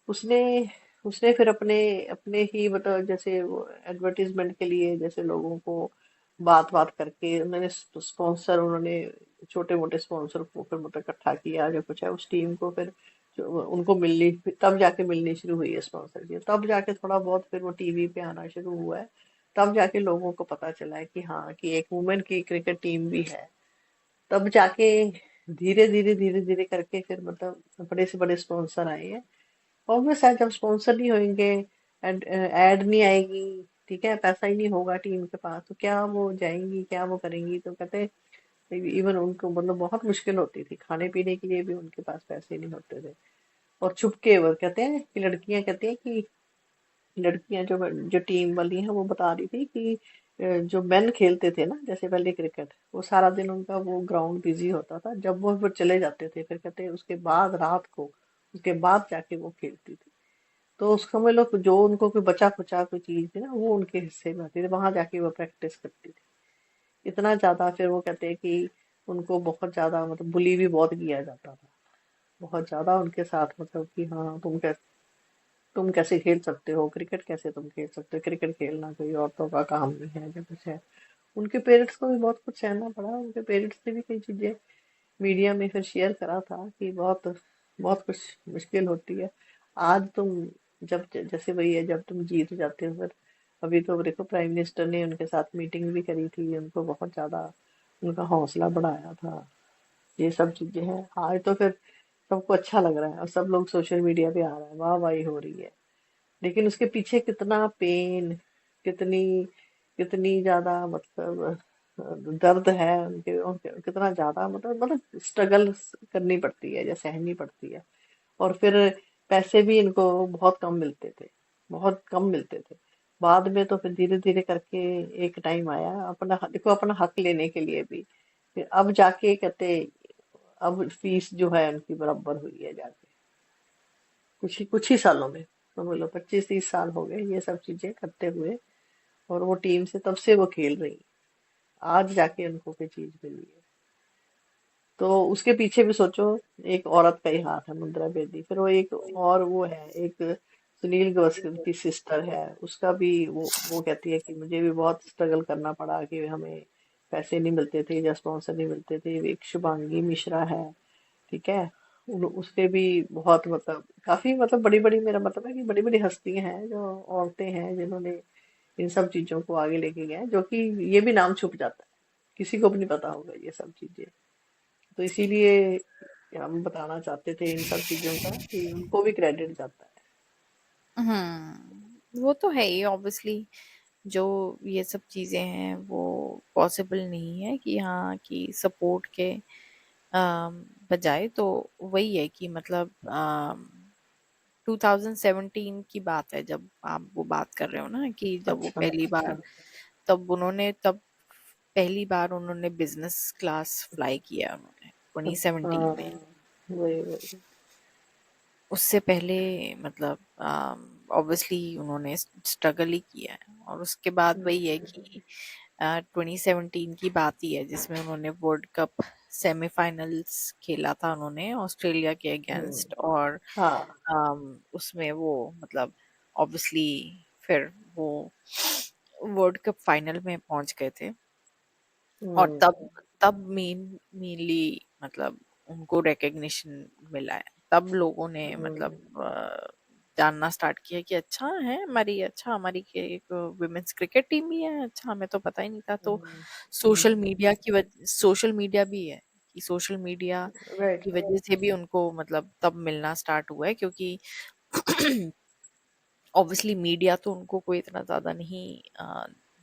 उसने उसने फिर अपने अपने ही मतलब जैसे वो एडवर्टीजमेंट के लिए जैसे लोगों को बात बात करके उन्होंने स्पॉन्सर उन्होंने छोटे मोटे स्पॉन्सर को फिर मतलब इकट्ठा किया जो कुछ है उस टीम को, फिर उनको मिलनी तब जाके मिलनी शुरू हुई है स्पॉन्सरशिप, तब जाके थोड़ा बहुत फिर वो टीवी पे आना शुरू हुआ है। तब जाके लोगों को पता चला है कि हाँ कि एक वुमेन की क्रिकेट टीम भी है। तब जाके धीरे धीरे करके फिर मतलब बड़े से बड़े स्पॉन्सर आए हैं। ऑब्वियस है जब स्पॉन्सर नहीं होंगे, एड नहीं आएगी, ठीक है, पैसा ही नहीं होगा टीम के पास, तो क्या वो जाएंगी, क्या वो करेंगी, तो कहते इवन उनको मतलब बहुत मुश्किल होती थी, खाने पीने के लिए भी उनके पास पैसे नहीं होते थे। और चुपके वो कहते हैं कि लड़कियां कहती हैं कि लड़कियां जो जो टीम वाली हैं वो बता रही थी कि जो मेन खेलते थे ना जैसे पहले क्रिकेट, वो सारा दिन उनका वो ग्राउंड बिजी होता था, जब वो फिर चले जाते थे फिर कहते हैं उसके बाद रात को उसके बाद जाके वो खेलती थी। तो उस समय लोग जो उनको कोई बचा खुचा कोई चीज थी ना वो उनके हिस्से में आती थी, वहां जाके वो प्रैक्टिस करती थी। इतना ज्यादा फिर वो कहते हैं कि उनको बहुत ज्यादा मतलब बुली भी बहुत किया जाता था, बहुत ज्यादा उनके साथ मतलब कि हाँ तुम कैसे खेल सकते हो क्रिकेट, कैसे तुम खेल सकते हो क्रिकेट, खेलना कोई औरतों का काम नहीं है जो कुछ है। उनके पेरेंट्स को भी बहुत कुछ सहना पड़ा, उनके पेरेंट्स ने भी कई चीजें मीडिया में फिर शेयर करा था कि बहुत बहुत कुछ मुश्किल होती है। आज तुम जब जैसे वही है जब तुम जीत जाते हो फिर, अभी तो देखो प्राइम मिनिस्टर ने उनके साथ मीटिंग भी करी थी, उनको बहुत ज्यादा उनका हौसला बढ़ाया था। ये सब चीजें हैं आज तो फिर सबको अच्छा लग रहा है और सब लोग सोशल मीडिया पे आ रहे हैं, वाह वाही हो रही है। लेकिन उसके पीछे कितना पेन, कितनी कितनी ज्यादा मतलब दर्द है उनके कितना ज्यादा मतलब स्ट्रगल करनी पड़ती है या सहनी पड़ती है। और फिर पैसे भी इनको बहुत कम मिलते थे, बहुत कम मिलते थे। बाद में तो फिर धीरे धीरे करके एक टाइम आया अपना देखो अपना हक लेने के लिए भी, फिर अब जाके कहते अब फीस जो है उनकी बराबर हुई है जाके कुछ ही सालों में, समझ लो 25-30 साल हो गए ये सब चीजें करते हुए, और वो टीम से तब से वो खेल रही है। आज जाके उनको कोई चीज मिली है। तो उसके पीछे भी सोचो, एक औरत का ही हाथ है, मुद्रा बेदी। फिर वो एक और वो है, एक सुनील गावस्कर की सिस्टर है, उसका भी वो कहती है कि मुझे भी बहुत स्ट्रगल करना पड़ा कि हमें पैसे नहीं मिलते थे या स्पॉन्सर नहीं मिलते थे। एक शुभांगी मिश्रा है, ठीक है। उसके भी बहुत मतलब काफी मतलब बड़ी बड़ी, मेरा मतलब है कि बड़ी बड़ी हस्तियां हैं, जो औरतें हैं जिन्होंने इन सब चीजों को आगे लेके गए हैं, जो कि ये भी नाम छुप जाता है, किसी को भी नहीं पता होगा ये सब चीजें। तो इसीलिए हम बताना चाहते थे इन सब चीजों का, कि उनको भी क्रेडिट जाता है। वो तो है ही ऑब्वियसली। जो ये सब चीजें हैं वो पॉसिबल नहीं है कि हाँ कि सपोर्ट के बजाय। तो वही है कि मतलब 2017 की बात है जब आप वो बात कर रहे हो ना, कि जब वो अच्छा पहली अच्छा। बार, तब पहली बार उन्होंने बिजनेस क्लास फ्लाई किया उन्होंने हाँ 2017 में। वही वही। उससे पहले मतलब ऑब्वियसली उन्होंने स्ट्रगल ही किया है। और उसके बाद वही है हम्म, कि 2017 की बात ही है जिसमें उन्होंने वर्ल्ड कप सेमीफाइनल्स खेला था उन्होंने ऑस्ट्रेलिया के हम्म, अगेंस्ट। और हाँ। उसमें वो मतलब ऑब्वियसली फिर वो वर्ल्ड कप फाइनल में पहुंच गए थे। और हम्म, तब तब मेनली मतलब उनको रिकग्निशन मिला है। तब लोगों ने मतलब हम्म, जानना स्टार्ट किया कि अच्छा है हमारी, अच्छा हमारी एक वुमेन्स क्रिकेट टीम भी है, अच्छा हमें तो पता ही नहीं था। तो हम्म, सोशल मीडिया भी है कि सोशल मीडिया राइट। की वजह से भी उनको मतलब तब मिलना स्टार्ट हुआ है, क्योंकि ऑब्वियसली मीडिया तो उनको कोई इतना ज्यादा नहीं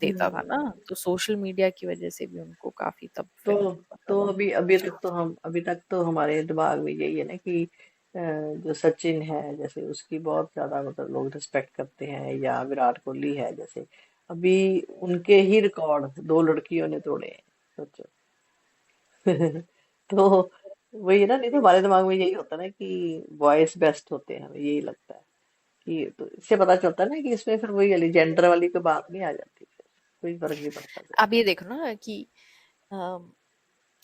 देता था ना। हम्म। तो सोशल मीडिया की वजह से भी उनको काफी तब तो फिर तो मतलब अभी अभी तक तो हमारे दिमाग में यही है ना कि जो सचिन है जैसे, उसकी बहुत ज्यादा मतलब लोग रिस्पेक्ट करते हैं, या विराट कोहली है जैसे, अभी उनके ही रिकॉर्ड दो लड़कियों ने तोड़े हैं, सोचो। तो वही है ना, नहीं तो हमारे दिमाग में यही होता है ना कि बॉयज बेस्ट होते हैं, हमें यही लगता है कि, तो इससे पता चलता है ना कि इसमें फिर वही वाली जेंडर वाली कोई बात नहीं आ जाती, फिर कोई फर्क नहीं पड़ता फिर। आप ये देखो ना कि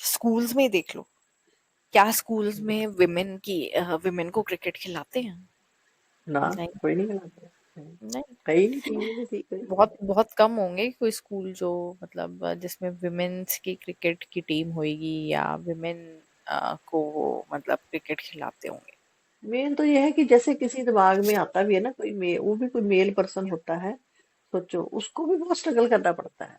स्कूल्स में ही देख लो, क्या स्कूल्स में विमेन को क्रिकेट खिलाते हैं? ना, नहीं। कोई नहीं खिलाता है। नहीं। है ही नहीं, टीम ही नहीं थी कोई। बहुत बहुत कम होंगे कोई स्कूल जो मतलब जिसमें विमेन्स की क्रिकेट की टीम होगी या विमेन को वो मतलब क्रिकेट खिलाते होंगे। मेन तो ये है कि जैसे किसी दिमाग में आता भी है ना कोई वो भी कोई मेल पर्सन होता है, सोचो उसको भी बहुत स्ट्रगल करना पड़ता है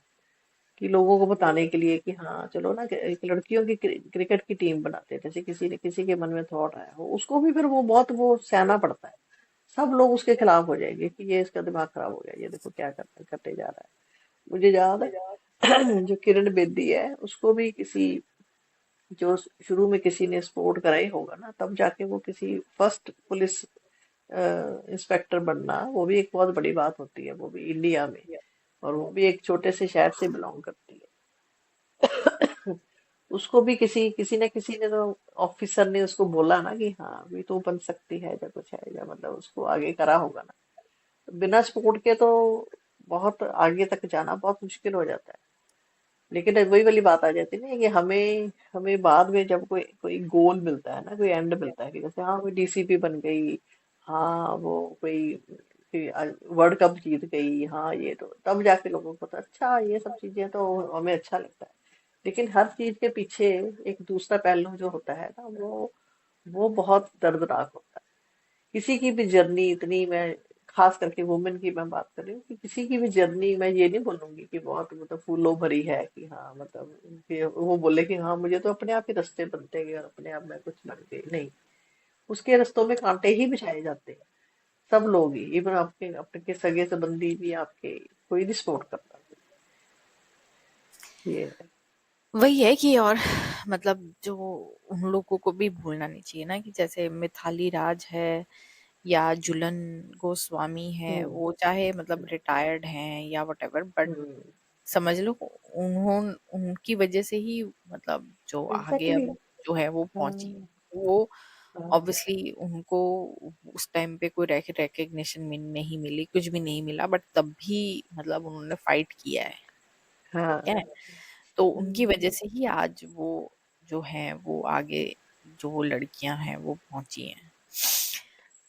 कि लोगों को बताने के लिए कि हाँ चलो ना कि एक लड़कियों की क्रिकेट की टीम बनाते हैं, जैसे किसी ने किसी के मन में थॉट आया हो, उसको भी फिर वो बहुत वो सहना पड़ता है। सब लोग उसके खिलाफ हो जाएंगे कि ये इसका दिमाग खराब हो गया, ये देखो क्या करते जा रहा है। मुझे याद है जो किरण बेदी है, उसको भी किसी, जो शुरू में किसी ने सपोर्ट करा ही होगा ना, तब जाके वो किसी फर्स्ट पुलिस इंस्पेक्टर बनना, वो भी एक बहुत बड़ी बात होती है, वो भी इंडिया में। और वो भी एक छोटे से शहर से बिलोंग करती है। उसको भी किसी किसी न किसी ने तो, ऑफिसर ने उसको बोला ना कि हाँ अभी तो बन सकती है, या कुछ है, या मतलब उसको आगे करा होगा ना। तो बिना सपोर्ट के तो बहुत आगे तक जाना बहुत मुश्किल हो जाता है। लेकिन वही वाली बात आ जाती है ना कि हमें हमें बाद में जब कोई कोई गोल मिलता है ना, कोई एंड मिलता है कि जैसे हाँ कोई डीसीपी बन गई, हाँ वो कोई वर्ल्ड कप जीत गई, हाँ ये तो तब जाके लोगों को पता, अच्छा ये सब चीजें तो हमें अच्छा लगता है। लेकिन हर चीज के पीछे एक दूसरा पहलू जो होता है ना, वो बहुत दर्दनाक होता है। किसी की भी जर्नी इतनी, मैं खास करके वुमेन की मैं बात कर रही हूँ, कि किसी की भी जर्नी मैं ये नहीं बोलूंगी कि बहुत मतलब फूलों भरी है, कि हाँ मतलब कि वो बोले कि हाँ मुझे तो अपने आप ही रास्ते बनते गए और अपने आप मैं कुछ बन गई, नहीं। उसके रास्तों में कांटे ही बिछाए जाते हैं, सब लोग ही, इवन आपके अपने के सगे संबंधी भी आपके, कोई नहीं सपोर्ट करता। ये है। वही है कि और मतलब जो उन लोगों को भी भूलना नहीं चाहिए ना कि जैसे मिथाली राज है या जुलन गोस्वामी है, हम्म, वो चाहे मतलब रिटायर्ड हैं या वटेवर, बट हम्म, समझ लो उनकी वजह से ही मतलब जो आगे एग्जैक्टली। अब जो है वो पहुंची। हाँ, वो हाँ, ऑब्वियसली उनको उस टाइम पे कोई रिकग्निशन नहीं मिली, कुछ भी नहीं मिला, बट तब भी मतलब उन्होंने फाइट किया है। ठीक हाँ, है। तो उनकी हम्म। वजह से ही आज वो जो है वो आगे, जो वो लड़कियां हैं वो पहुंची हैं।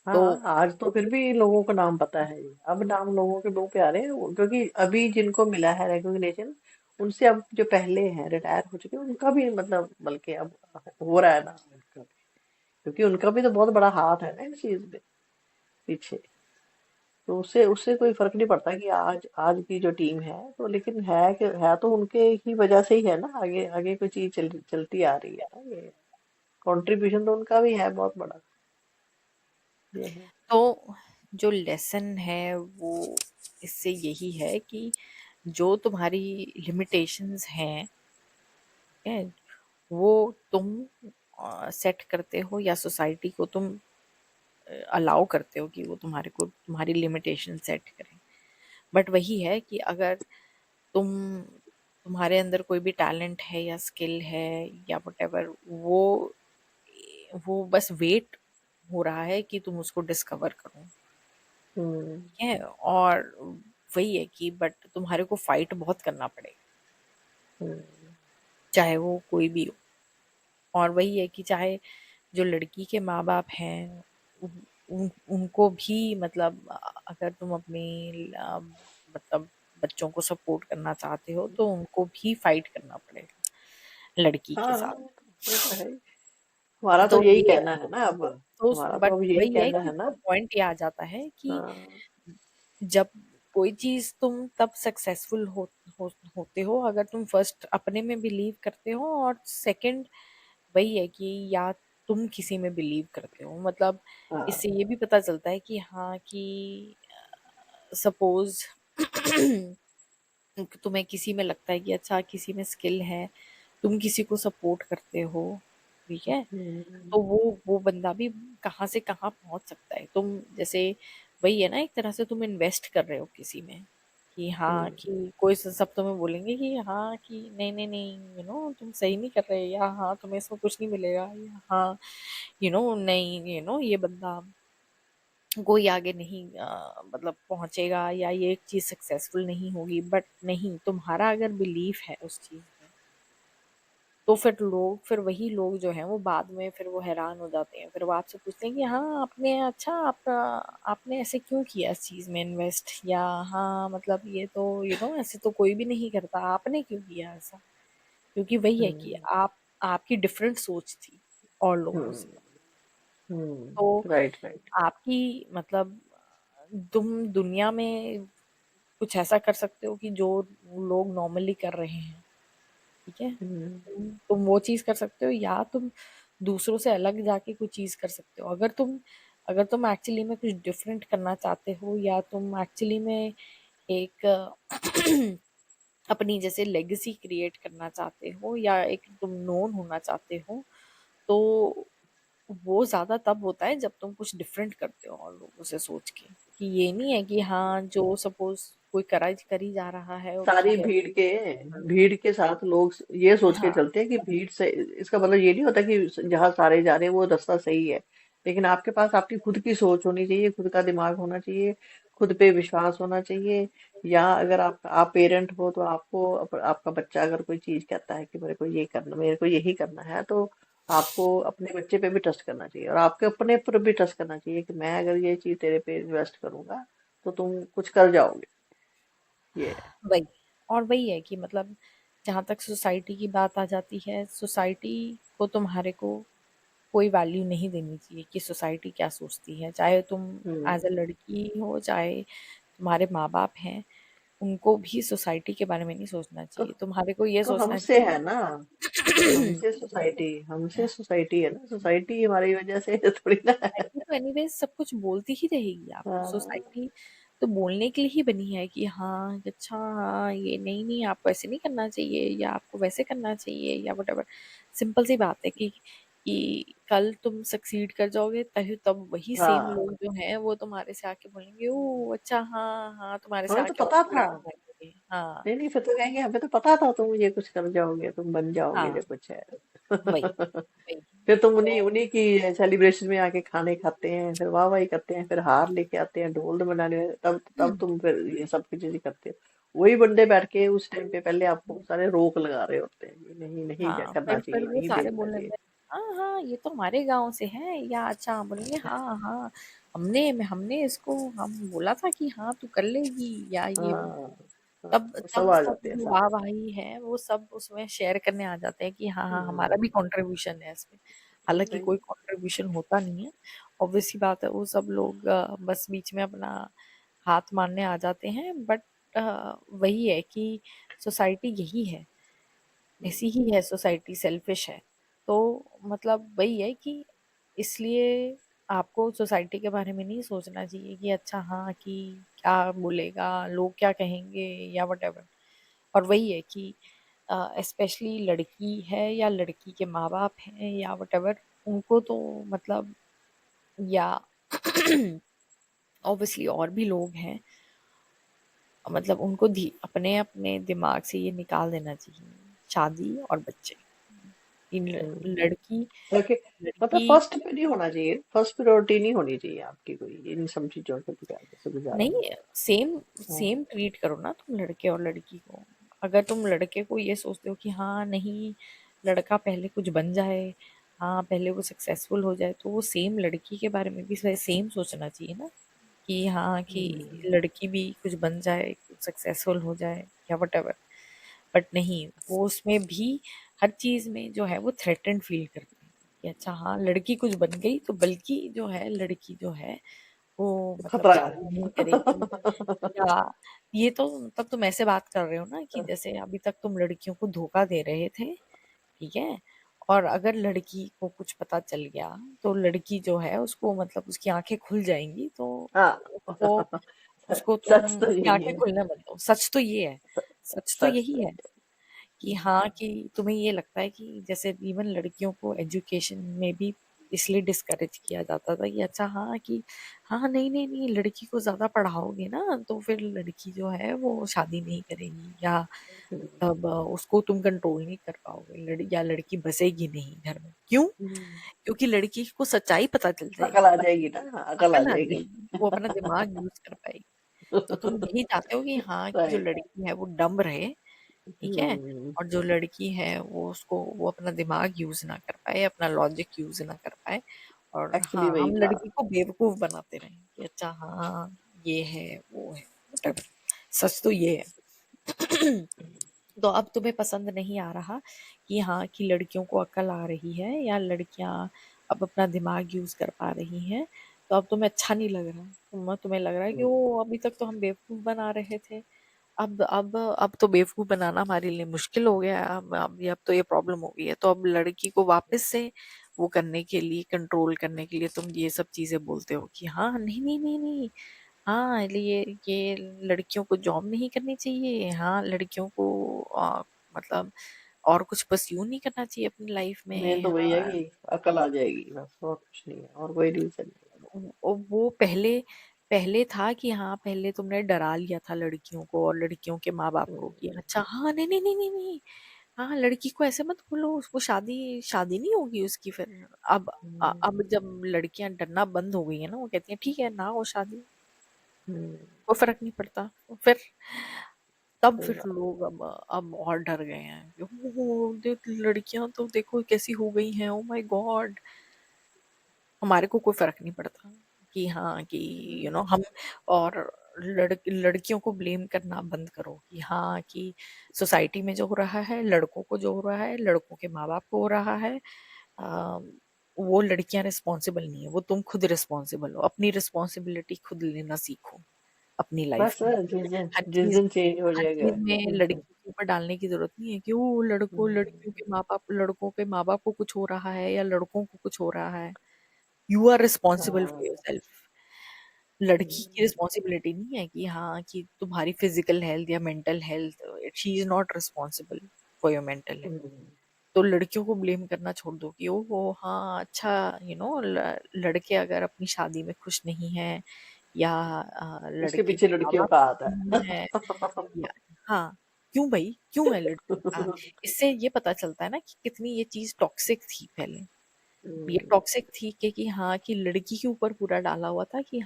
तो हाँ, आज तो फिर भी लोगों को नाम पता है। अब नाम लोगों के मुंह पे आ रहे हैं क्योंकि अभी जिनको मिला है रिकॉग्निशन, उनसे अब जो पहले हैं रिटायर हो चुके हैं उनका भी मतलब बल्कि अब हो रहा है ना उनका भी। क्योंकि उनका भी तो बहुत बड़ा हाथ है ना इस चीज में पीछे। तो उससे उससे कोई फर्क नहीं पड़ता कि आज आज की जो टीम है तो, लेकिन है कि है तो उनके ही वजह से ही है ना, आगे आगे कोई चीज चलती आ रही है ना, ये कंट्रीब्यूशन तो उनका भी है बहुत बड़ा। ये है। तो जो लेसन है वो इससे यही है कि जो तुम्हारी लिमिटेशंस हैं, ठीक है, वो तुम सेट करते हो या सोसाइटी को तुम अलाउ करते हो कि वो तुम्हारे को तुम्हारी लिमिटेशन सेट करें। बट वही है कि अगर तुम तुम्हारे अंदर कोई भी टैलेंट है या स्किल है या वटेवर, वो बस वेट हो रहा है कि तुम उसको डिस्कवर करो, हम्म। ठीक है। और वही है कि बट तुम्हारे को फाइट बहुत करना पड़ेगा, हम्म। चाहे वो कोई भी हो। और वही है कि चाहे जो लड़की के माँ बाप हैं, उनको भी मतलब अगर तुम अपनी मतलब बच्चों को सपोर्ट करना चाहते हो तो उनको भी फाइट करना पड़ेगा लड़की के हाँ हाँ, साथ। वो तो है ही। हमारा तो तो यही ये कहना है ना अब। हमारा बट तो अब यही वही है कहना कि है ना। पॉइंट ये आ जाता है कि हाँ। जब कोई चीज तुम तब सक्सेसफुल होते हो अगर तुम फर्स्ट अपने में बिलीव करते हो, और सेकंड वही है कि या तुम किसी में बिलीव करते हो। मतलब हाँ। इससे ये भी पता चलता है कि हाँ कि सपोज तुम्हें किसी में लगता है कि अच्छा किसी में स्किल है, तुम किसी को सपोर्ट करते हो, ठीक है, हम्म। तो वो बंदा भी कहाँ से कहाँ पहुंच सकता है। तुम जैसे वही है ना, एक तरह से तुम इन्वेस्ट कर रहे हो किसी में कि हाँ हम्म। कि कोई सब तुम्हें बोलेंगे कि हाँ कि नहीं नहीं नहीं, तुम सही नहीं कर रहे, या हाँ तुम्हें इसमें कुछ नहीं मिलेगा, या हाँ नहीं, ये बंदा कोई आगे नहीं मतलब पहुंचेगा, या ये चीज सक्सेसफुल नहीं होगी। बट नहीं, तुम्हारा अगर बिलीफ है उस चीज में, तो फिर वही लोग जो हैं वो बाद में फिर वो हैरान हो जाते हैं, फिर वो आपसे पूछते हैं कि हाँ आपने अच्छा आपका आपने ऐसे क्यों किया इस चीज में इन्वेस्ट, या हाँ मतलब ये तो ऐसे तो कोई भी नहीं करता, आपने क्यों किया ऐसा। क्योंकि वही है कि हम्म। आपकी डिफरेंट सोच थी और लोगों से। हम्म। तो राइट राइट। आपकी मतलब तुम दुनिया में कुछ ऐसा कर सकते हो कि जो लोग नॉर्मली कर रहे हैं, ठीक है, हम्म। तुम वो चीज कर सकते हो, या तुम दूसरों से अलग जाके कुछ चीज कर सकते हो। अगर तुम एक्चुअली में कुछ डिफरेंट करना चाहते हो, या तुम एक्चुअली में एक अपनी जैसे लेगेसी क्रिएट करना चाहते हो, या एक तुम नोन होना चाहते हो, तो वो ज्यादा तब होता है जब तुम कुछ डिफरेंट करते हो और लोगों से सोच के, कि ये नहीं है कि हाँ जो सपोज कोई करी जा रहा है और सारी ठीक है। भीड़ के साथ लोग ये सोच के हाँ चलते हैं कि भीड़ से, इसका मतलब ये नहीं होता कि जहाँ सारे जा रहे हैं वो रास्ता सही है। लेकिन आपके पास आपकी खुद की सोच होनी चाहिए, खुद का दिमाग होना चाहिए, खुद पे विश्वास होना चाहिए। या अगर आप पेरेंट हो तो आपको आपका बच्चा अगर कोई चीज कहता है कि मेरे को यही करना है, तो आपको अपने बच्चे पे भी ट्रस्ट करना चाहिए और आपके अपने पर भी ट्रस्ट करना चाहिए कि मैं अगर ये चीज तेरे पे इन्वेस्ट करूंगा तो तुम कुछ कर जाओगे। ये वही। और वही है कि मतलब जहाँ तक सोसाइटी की बात आ जाती है, सोसाइटी को तुम्हारे को कोई वैल्यू नहीं देनी चाहिए कि सोसाइटी क्या सोचती है। चाहे तुम एज अ हम्म। लड़की हो, चाहे तुम्हारे माँ बाप हैं, उनको भी सोसाइटी के बारे में नहीं सोचना तो चाहिए। तुम्हारे को ये तो सोचना हमसे चाहिए है ना, हमसे सोसाइटी है ना, सोसाइटी हमारी वजह से थोड़ी ना है। सोसाइटी तो एनीवेज सब कुछ बोलती ही रहेगी आपको। हाँ। सोसाइटी तो बोलने के लिए ही बनी है कि हाँ अच्छा हाँ ये नहीं नहीं आपको ऐसे नहीं करना चाहिए, या आपको वैसे करना चाहिए, या वट। सिंपल सी बात है कि कल तुम सक्सीड कर जाओगे, तभी तब वही सेम हाँ, लोग जो हैं वो तुम्हारे से आके बोलेंगे ओ अच्छा हाँ हाँ, तुम्हारे से हमें तो आके और पता था। पुराने लगेंगे। हाँ नहीं नहीं, फिर तो कहेंगे हमें तो पता था तुम ये कुछ कर जाओगे, तुम बन जाओगे हाँ जो कुछ है। वही वही। फिर तुम उन्हीं उन्हीं की सेलिब्रेशन में आके खाने खाते हैं, फिर वाह वाही करते हैं, फिर हार लेके आते हैं ढोल बजाने, तब तब तुम फिर ये सब की चीजें करते हो। वही बंदे बैठ के उस टाइम पे पहले आपको सारे रोक लगा रहे होते हैं कि नहीं नहीं हाँ, करना फिर चाहिए, वो नहीं सारे देखना बोलने चाहिए। लगे, हाँ हाँ ये तो हमारे गांव से है, या अच्छा हम बोलेंगे हाँ हाँ, हमने इसको हम बोला था कि हाँ तू कर लेगी, या ये वो। हाँ हाँ, तब वो सब तब आ सब जाते हैं जो साथ। वाहवाही है वो सब उसमें शेयर करने आ जाते हैं कि हाँ हाँ हमारा भी हम्म, कंट्रीब्यूशन है इसमें। हालांकि वही। कोई कंट्रीब्यूशन होता नहीं है, ऑब्वियस सी बात है, वो सब लोग बस बीच में अपना हाथ मारने आ जाते हैं। बट वही है कि सोसाइटी यही है, ऐसी ही है सोसाइटी, सेल्फिश है। तो मतलब वही है कि इसलिए आपको सोसाइटी के बारे में नहीं सोचना चाहिए कि अच्छा हाँ कि क्या बोलेगा, लोग क्या कहेंगे, या वटेवर। और वही है कि स्पेशली लड़की है या लड़की के माँ बाप हैं या वटेवर, उनको तो मतलब, या ऑब्वियसली और भी लोग हैं, मतलब उनको अपने अपने दिमाग से ये निकाल देना चाहिए, शादी और बच्चे, इन हम्म, लड़की ताकि मतलब लड़की फर्स्ट पे नहीं होना चाहिए, फर्स्ट प्रायोरिटी नहीं होनी चाहिए आपकी कोई इन सब चीजों के गुजारे से गुजारे में। नहीं, सेम हाँ, सेम ट्रीट करो ना तुम लड़के और लड़की को। अगर तुम लड़के को ये सोचते हो कि हाँ नहीं, लड़का पहले कुछ बन जाए, हाँ पहले वो सक्सेसफुल हो जाए, तो वो सेम लड़की के बारे में भी सेम सोचना चाहिए ना, कि हाँ कि हम्म, लड़की भी कुछ बन जाए, कुछ सक्सेसफुल हो जाए, या वट। बट नहीं, वो उसमें भी हर चीज में जो है वो थ्रेटन्ड फील करते हैं कि अच्छा हाँ लड़की कुछ बन गई तो बल्कि जो है लड़की जो है वो मतलब खतरा है। शादी नहीं करेगी, या ये तो तब तुम ऐसे बात कर रहे हो ना कि जैसे अभी तक तुम लड़कियों को धोखा दे रहे थे, ठीक है, और अगर लड़की को कुछ पता चल गया तो लड़की जो है उसको मतलब उसकी आंखें खुल जाएंगी, तो हाँ। उसको उसको सच तुम तो उसकी यही आंखें है। खुलने मत दो। सच तो ये है, सच तो सच तो यही है यही कि हाँ कि तुम्हें ये लगता है कि जैसे इवन लड़कियों को एजुकेशन में भी इसलिए डिस्करेज किया जाता था कि अच्छा हाँ कि हाँ नहीं नहीं नहीं, लड़की को ज्यादा पढ़ाओगे ना तो फिर लड़की जो है वो शादी नहीं करेगी, या है। तब उसको तुम कंट्रोल नहीं कर पाओगे, या लड़की बसेगी नहीं घर में। क्यों? हम्म, क्योंकि लड़की को सच्चाई पता चल अकल आ जाएगी, जाएगी ना, हाँ, अकल आ अकल आ जाएगी। जाएगी, वो अपना दिमाग यूज कर पाएगी। तो तुम यही चाहते हो कि हाँ कि जो राइट। लड़की है वो डम्ब रहे, ठीक है, हम्म, और जो लड़की है वो उसको वो अपना दिमाग यूज ना कर पाए, अपना लॉजिक यूज ना कर पाए, और एक्चुअली हाँ वही हम था। लड़की को बेवकूफ बनाते रहें कि अच्छा हाँ ये है वो है whatever। सच तो ये है। तो अब तुम्हें पसंद नहीं आ रहा कि हाँ कि लड़कियों को अक्ल आ रही है या लड़कियां अब अपना दिमाग यूज कर पा रही हैं, तो अब तुम्हें अच्छा नहीं लग रहा, तुम्हें लग रहा है कि हम्म, वो अभी तक तो हम बेवकूफ बना रहे थे, अब तो बेवकूफ बनाना हमारे लिए मुश्किल हो गया है, अब तो ये प्रॉब्लम हो गई है, तो अब लड़की को वापस से वो करने के लिए, कंट्रोल करने के लिए तुम ये सब चीजें बोलते हो कि हाँ नहीं नहीं नहीं नहीं, हाँ ये लड़कियों को जॉब नहीं करनी चाहिए, हाँ लड़कियों को मतलब और कुछ परस्यू नहीं करना चाहिए अपनी लाइफ मेन में, तो वही है हाँ। कि अकल आ जाएगी, बस और कुछ नहीं है, और कोई रीजन नहीं है। वो पहले पहले था कि हाँ पहले तुमने डरा लिया था लड़कियों को और लड़कियों के माँ बाप को कि हम्म, अच्छा हाँ नहीं नहीं नहीं नहीं नहीं, हाँ लड़की को ऐसे मत बोलो, उसको शादी शादी नहीं होगी उसकी फिर। अब हम्म, जब लड़कियां डरना बंद हो गई है ना, वो कहती हैं ठीक है ना हो शादी, हम्म, कोई फर्क नहीं पड़ता, फिर तब सही फिर बात। लोग अब और डर गए हैं कि, देख लड़कियां तो देखो कैसी हो गई हैं, ओ माय गॉड। हमारे को कोई फर्क नहीं पड़ता कि हाँ कि हम, और लड़कियों को ब्लेम करना बंद करो कि हाँ कि सोसाइटी में जो हो रहा है, लड़कों को जो हो रहा है, लड़कों के माँ बाप को हो रहा है, आ, वो लड़कियां रिस्पॉन्सिबल नहीं है, वो तुम खुद रिस्पॉन्सिबल हो, अपनी रिस्पॉन्सिबिलिटी खुद लेना सीखो अपनी लाइफ बस में। हर जिस चीज दिन चेंज हो हर जाएगा। चीज में लड़की के ऊपर डालने की जरूरत नहीं है कि वो हम्म, लड़कों के माँ बाप को कुछ हो रहा है या लड़कों को कुछ हो रहा है। यू आर रिस्पॉन्सिबल हाँ, फॉर योर सेल्फ। लड़की की हम्म, रिस्पॉन्सिबिलिटी नहीं है कि हाँ कि तुम्हारी फिजिकल हेल्थ या mental health, she is not responsible for your mental health. Hmm, तो लड़कियों को ब्लेम करना छोड़ दो कि ओ वो हाँ अच्छा, लड़के अगर अपनी शादी में खुश नहीं है, या उसके लड़के पीछे के माँ लड़कियों बाप का हाथ नहीं है, है। या हाँ क्यों भाई क्यों है लड़कियों का? इससे ये पता चलता है ना कि कितनी ये चीज टॉक्सिक थी पहले, ये हम्म, टॉक्सिक थी कि हाँ कि लड़की के ऊपर पूरा डाला हुआ था कि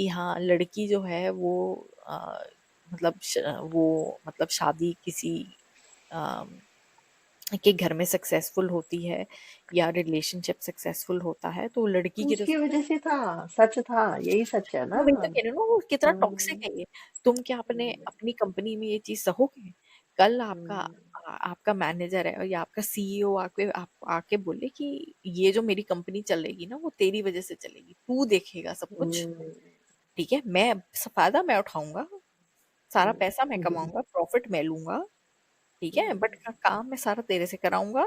हाँ लड़की जो है वो मतलब वो मतलब शादी किसी अ, के घर में सक्सेसफुल होती है या रिलेशनशिप सक्सेसफुल होता है तो लड़की तो की उसकी वजह से था, सच था, यही सच है ना। मैं वही तो कह रही हूँ ना वो कितना टॉक्सिक हम्म, है ये। तुम क्या अपने हम्म, अपनी कंपनी में ये चीज सहोगे? कल आपका हम्म, आपका मैनेजर है या आपका सीईओ आके आप आके बोले कि ये जो मेरी कंपनी चलेगी ना वो तेरी वजह से चलेगी, तू देखेगा सब कुछ। हम्म, ठीक है, मैं फायदा मैं उठाऊंगा, सारा पैसा मैं हम्म, कमाऊंगा, प्रॉफिट मैं लूंगा। ठीक है, बट काम मैं सारा तेरे से कराऊंगा।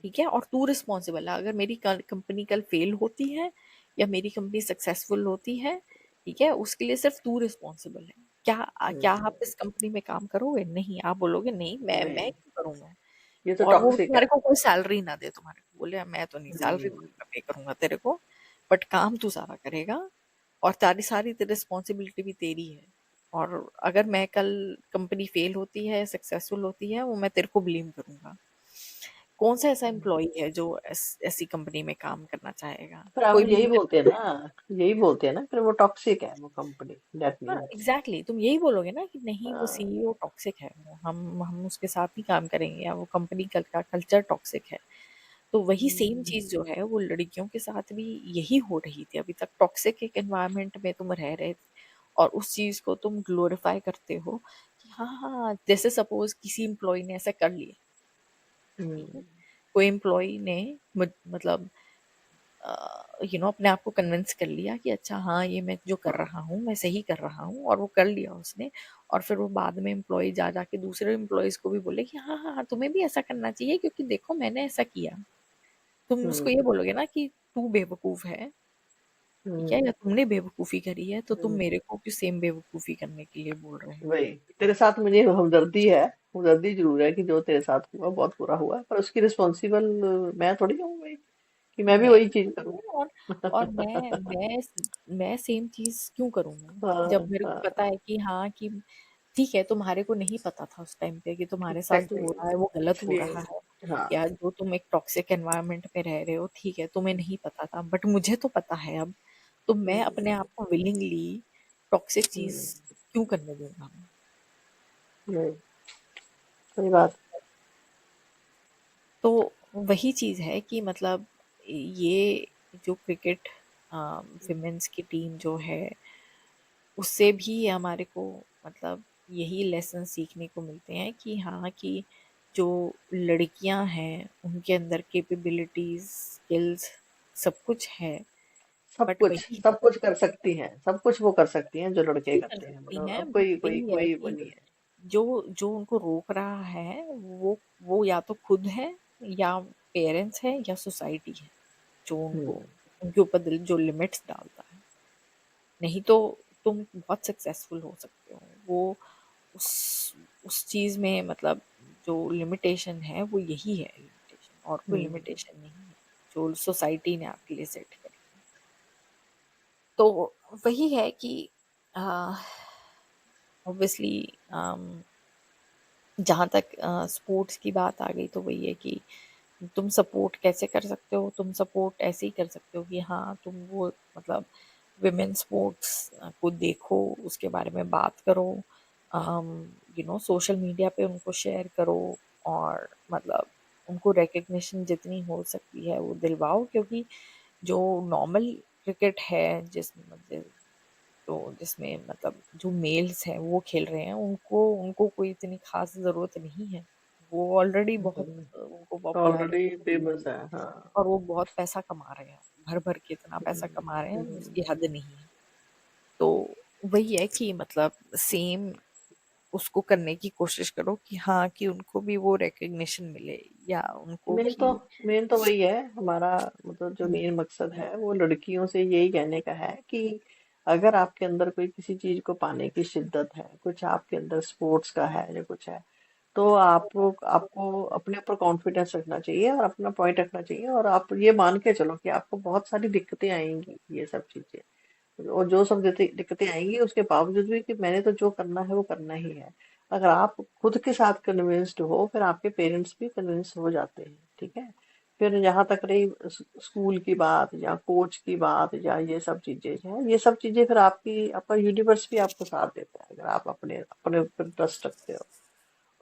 ठीक है, और तू रिस्पॉन्सिबल है अगर मेरी कंपनी कल फेल होती है या मेरी कंपनी सक्सेसफुल होती है। ठीक है, उसके लिए सिर्फ तू रिस्पॉन्सिबल है। क्या हम्म, आप इस कंपनी में काम करोगे? नहीं, आप बोलोगे नहीं, मैं नहीं, क्यों करूंगा। ये तो और वो टॉक्सिक तुम्हारे है। को कोई सैलरी ना दे, तुम्हारे को बोले मैं तो नहीं सैलरी हम्म, पे करूंगा तेरे को, बट काम तू सारा करेगा और तारी सारी रिस्पॉन्सिबिलिटी भी तेरी है। और अगर मैं कल कंपनी फेल होती है सक्सेसफुल होती है वो मैं तेरे को ब्लेम करूंगा। कौन सा ऐसा एम्प्लॉय है जो ऐसी कंपनी में काम करना चाहेगा? पर कोई आप भी यही नहीं बोलते हैं करता। ना, यही बोलते हैं ना, फिर वो टॉक्सिक है वो कंपनी, दैट हाँ मीन्स। एग्जैक्टली तुम यही बोलोगे ना कि नहीं वो हाँ, सीईओ टॉक्सिक है, वो हम उसके साथ ही काम करेंगे या वो कंपनी का कल्चर टॉक्सिक है। तो वही सेम हम्म, चीज जो है वो लड़कियों के साथ भी यही हो रही थी। अभी तक टॉक्सिक एक एनवायरनमेंट में तुम रह रहे थे और उस चीज को तुम ग्लोरीफाई करते हो कि हाँ हाँ, जैसे सपोज किसी एम्प्लॉय ने ऐसा कर लिया। ठीक है, हम्म, कोई एम्प्लॉय ने मतलब अपने आप को कन्विंस कर लिया कि अच्छा हाँ ये मैं जो कर रहा हूँ मैं सही कर रहा हूँ और वो कर लिया उसने। और फिर वो बाद में एम्प्लॉय जा जाके दूसरे एम्प्लॉयज को भी बोले कि हाँ हाँ हाँ तुम्हें भी ऐसा करना चाहिए क्योंकि देखो मैंने ऐसा किया। तुम उसको ये हम्म, बोलोगे ना कि तू बेवकूफ है। ठीक है, हम्म, या तुमने बेवकूफी करी है तो तुम हम्म, मेरे को क्यों सेम बेवकूफी करने के लिए बोल रहे हो। वही, तेरे साथ मुझे हमदर्दी है, हमदर्दी जरूर है कि जो तेरे साथ हुआ बहुत बुरा हुआ, पर उसकी रिस्पॉन्सिबल मैं थोड़ी हूँ भाई, कि मैं भी मैं वही चीज करूँ। और मैं सेम चीज क्यों करूँ जब हाँ, मेरे को पता हाँ, है कि हाँ कि ठीक है तुम्हारे को नहीं पता था उस टाइम पे कि तुम्हारे साथ जो एग्जैक्टली, हो रहा है वो गलत हो इसलिए, रहा है हाँ, या जो तुम एक टॉक्सिक एनवायरनमेंट में रह रहे हो। ठीक है, तुम्हें नहीं पता था बट मुझे तो पता है अब। तो मैं अपने हम्म, आप को विलिंगली टॉक्सिक चीज हम्म, क्यों करने दूंगा। वही, सही बात। तो वही चीज है कि मतलब ये जो क्रिकेट विमेंस की टीम जो है उससे भी हमारे को मतलब यही लेसन सीखने को मिलते हैं कि हाँ कि जो लड़कियां हैं उनके अंदर कैपेबिलिटीज स्किल्स सब कुछ है। बट वही सब कुछ कर सकती हैं, सब कुछ वो कर सकती हैं जो कुछ लड़के भी कर करते हैं, सकती मतलब हैं अब बट कोई कोई वही है कोई वो कि नहीं है। जो जो उनको रोक रहा है वो या तो खुद है या पेरेंट्स है या सोसाइटी है जो उनको हम्म, उनके ऊपर जो लिमिट्स डालता है। नहीं तो तुम बहुत सक्सेसफुल हो सकते हो। वो उस उस चीज में मतलब जो लिमिटेशन है वो यही है लिमिटेशन, और कोई हम्म, लिमिटेशन नहीं है जो सोसाइटी ने आपके लिए सेट करी है। तो वही है कि ऑब्वियसली जहाँ तक स्पोर्ट्स की बात आ गई तो वही है कि तुम सपोर्ट कैसे कर सकते हो। तुम सपोर्ट ऐसे ही कर सकते हो कि हाँ तुम वो मतलब विमेन स्पोर्ट्स को देखो, उसके बारे में बात करो, सोशल मीडिया पे उनको शेयर करो और मतलब उनको रिकग्निशन जितनी हो सकती है वो दिलवाओ। क्योंकि जो नॉर्मल क्रिकेट है जिसमें मतलब जो मेल्स हैं वो खेल रहे हैं उनको उनको कोई इतनी खास जरूरत नहीं है। वो ऑलरेडी बहुत उनको ऑलरेडी पॉपुलैरिटी मिली हुई फेमस है, है हाँ। और वो बहुत पैसा कमा रहे हैं, भर भर के इतना पैसा हम्म, कमा रहे हैं हम्म, उसकी हद नहीं है। तो वही है कि मतलब सेम उसको करने की कोशिश करो कि हाँ कि उनको भी वो रिकग्निशन मिले या उनको मेन तो भी। मेन तो वही है हमारा, मतलब जो मेन मकसद है वो लड़कियों से यही कहने का है कि अगर आपके अंदर कोई किसी चीज को पाने की शिद्दत है, कुछ आपके अंदर स्पोर्ट्स का है या कुछ है, तो आपको आपको अपने ऊपर कॉन्फिडेंस रखना चाहिए और अपना पॉइंट रखना चाहिए, और आप ये मान के चलो कि आपको बहुत सारी दिक्कतें आएंगी, ये सब चीजें और जो सब दिक्कतें आएंगी उसके बावजूद भी कि मैंने तो जो करना है वो करना ही है। अगर आप खुद के साथ कन्विंस्ड हो, फिर आपके पेरेंट्स भी कन्विंस हो जाते हैं, ठीक है। फिर जहां तक रही स्कूल की बात या कोच की बात या ये सब चीजें हैं, ये सब चीजें फिर आपकी आपका यूनिवर्स भी आपको साथ देता है अगर आप अपने अपने ऊपर ट्रस्ट रखते हो।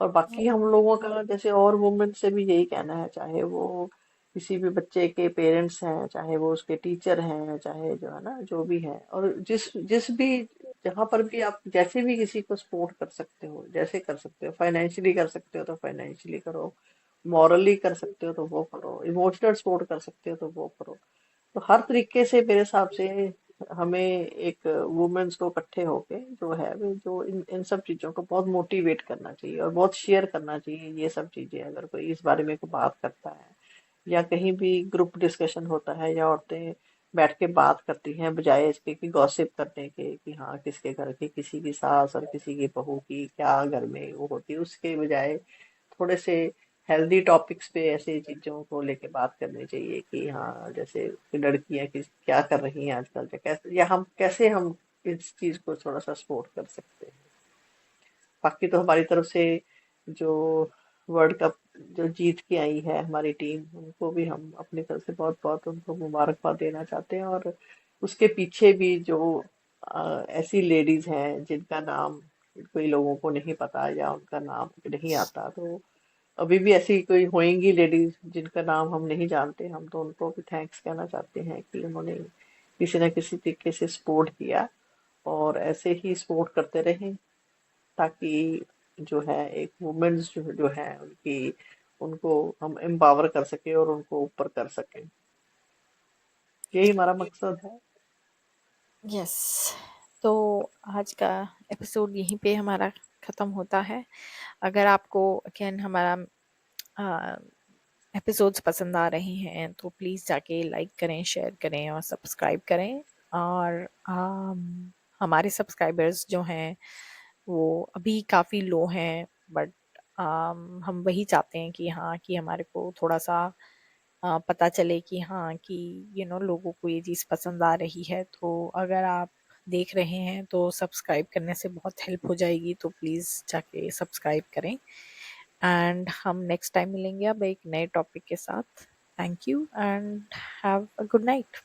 और बाकी हम लोगों का जैसे और वुमेन से भी यही कहना है, चाहे वो किसी भी बच्चे के पेरेंट्स हैं, चाहे वो उसके टीचर हैं, चाहे जो है ना जो भी है, और जिस जिस भी जहां पर भी आप जैसे भी किसी को सपोर्ट कर सकते हो, जैसे कर सकते हो, फाइनेंशियली कर सकते हो तो फाइनेंशियली करो, मॉरली कर सकते हो तो वो करो, इमोशनल सपोर्ट कर सकते हो तो वो करो। तो हर तरीके से मेरे हिसाब से हमें एक वुमेन्स को इकट्ठे होके जो है वो जो इन सब चीजों को बहुत मोटिवेट करना चाहिए और बहुत शेयर करना चाहिए ये सब चीजें। अगर कोई इस बारे में कोई बात करता है या कहीं भी ग्रुप डिस्कशन होता है या औरतें बैठ के बात करती हैं बजाय इसके कि गॉसिप करने के कि हाँ किसके घर की किसी की सास और किसी की बहू की क्या घर में वो होती है, उसके बजाय थोड़े से हेल्दी टॉपिक्स पे ऐसे चीजों को लेके बात करनी चाहिए कि हाँ जैसे कि लड़कियां किस क्या कर रही हैं आजकल, या कैसे या हम कैसे हम इस चीज को थोड़ा सा सपोर्ट कर सकते हैं। बाकी तो हमारी तरफ से जो वर्ल्ड कप जो जीत के आई है हमारी टीम, उनको भी हम अपनी तरफ से बहुत बहुत उनको मुबारकबाद देना चाहते हैं। और उसके पीछे भी जो ऐसी लेडीज हैं जिनका नाम कोई लोगों को नहीं पता या उनका नाम नहीं आता, तो अभी भी ऐसी कोई होंगी लेडीज जिनका नाम हम नहीं जानते, हम तो उनको भी थैंक्स कहना चाहते हैं कि उन्होंने किसी न किसी तरीके से सपोर्ट किया और ऐसे ही सपोर्ट करते रहें, ताकि जो है एक वुमेन्स जो है उनकी उनको हम एम्पावर कर सके और उनको ऊपर कर सकें। यही हमारा मकसद है। यस। तो आज का एपिसोड यहीं पे हमारा ख़त्म होता है। अगर आपको अगेन हमारा एपिसोड्स पसंद आ रहे हैं तो प्लीज़ जाके लाइक करें, शेयर करें और सब्सक्राइब करें। और हमारे सब्सक्राइबर्स जो हैं वो अभी काफ़ी लो हैं, बट हम वही चाहते हैं कि हाँ कि हमारे को थोड़ा सा पता चले कि हाँ कि लोगों को ये चीज़ पसंद आ रही है। तो अगर आप देख रहे हैं तो सब्सक्राइब करने से बहुत हेल्प हो जाएगी, तो प्लीज़ जाके सब्सक्राइब करें। एंड हम नेक्स्ट टाइम मिलेंगे अब एक नए टॉपिक के साथ। Thank you and have a good night.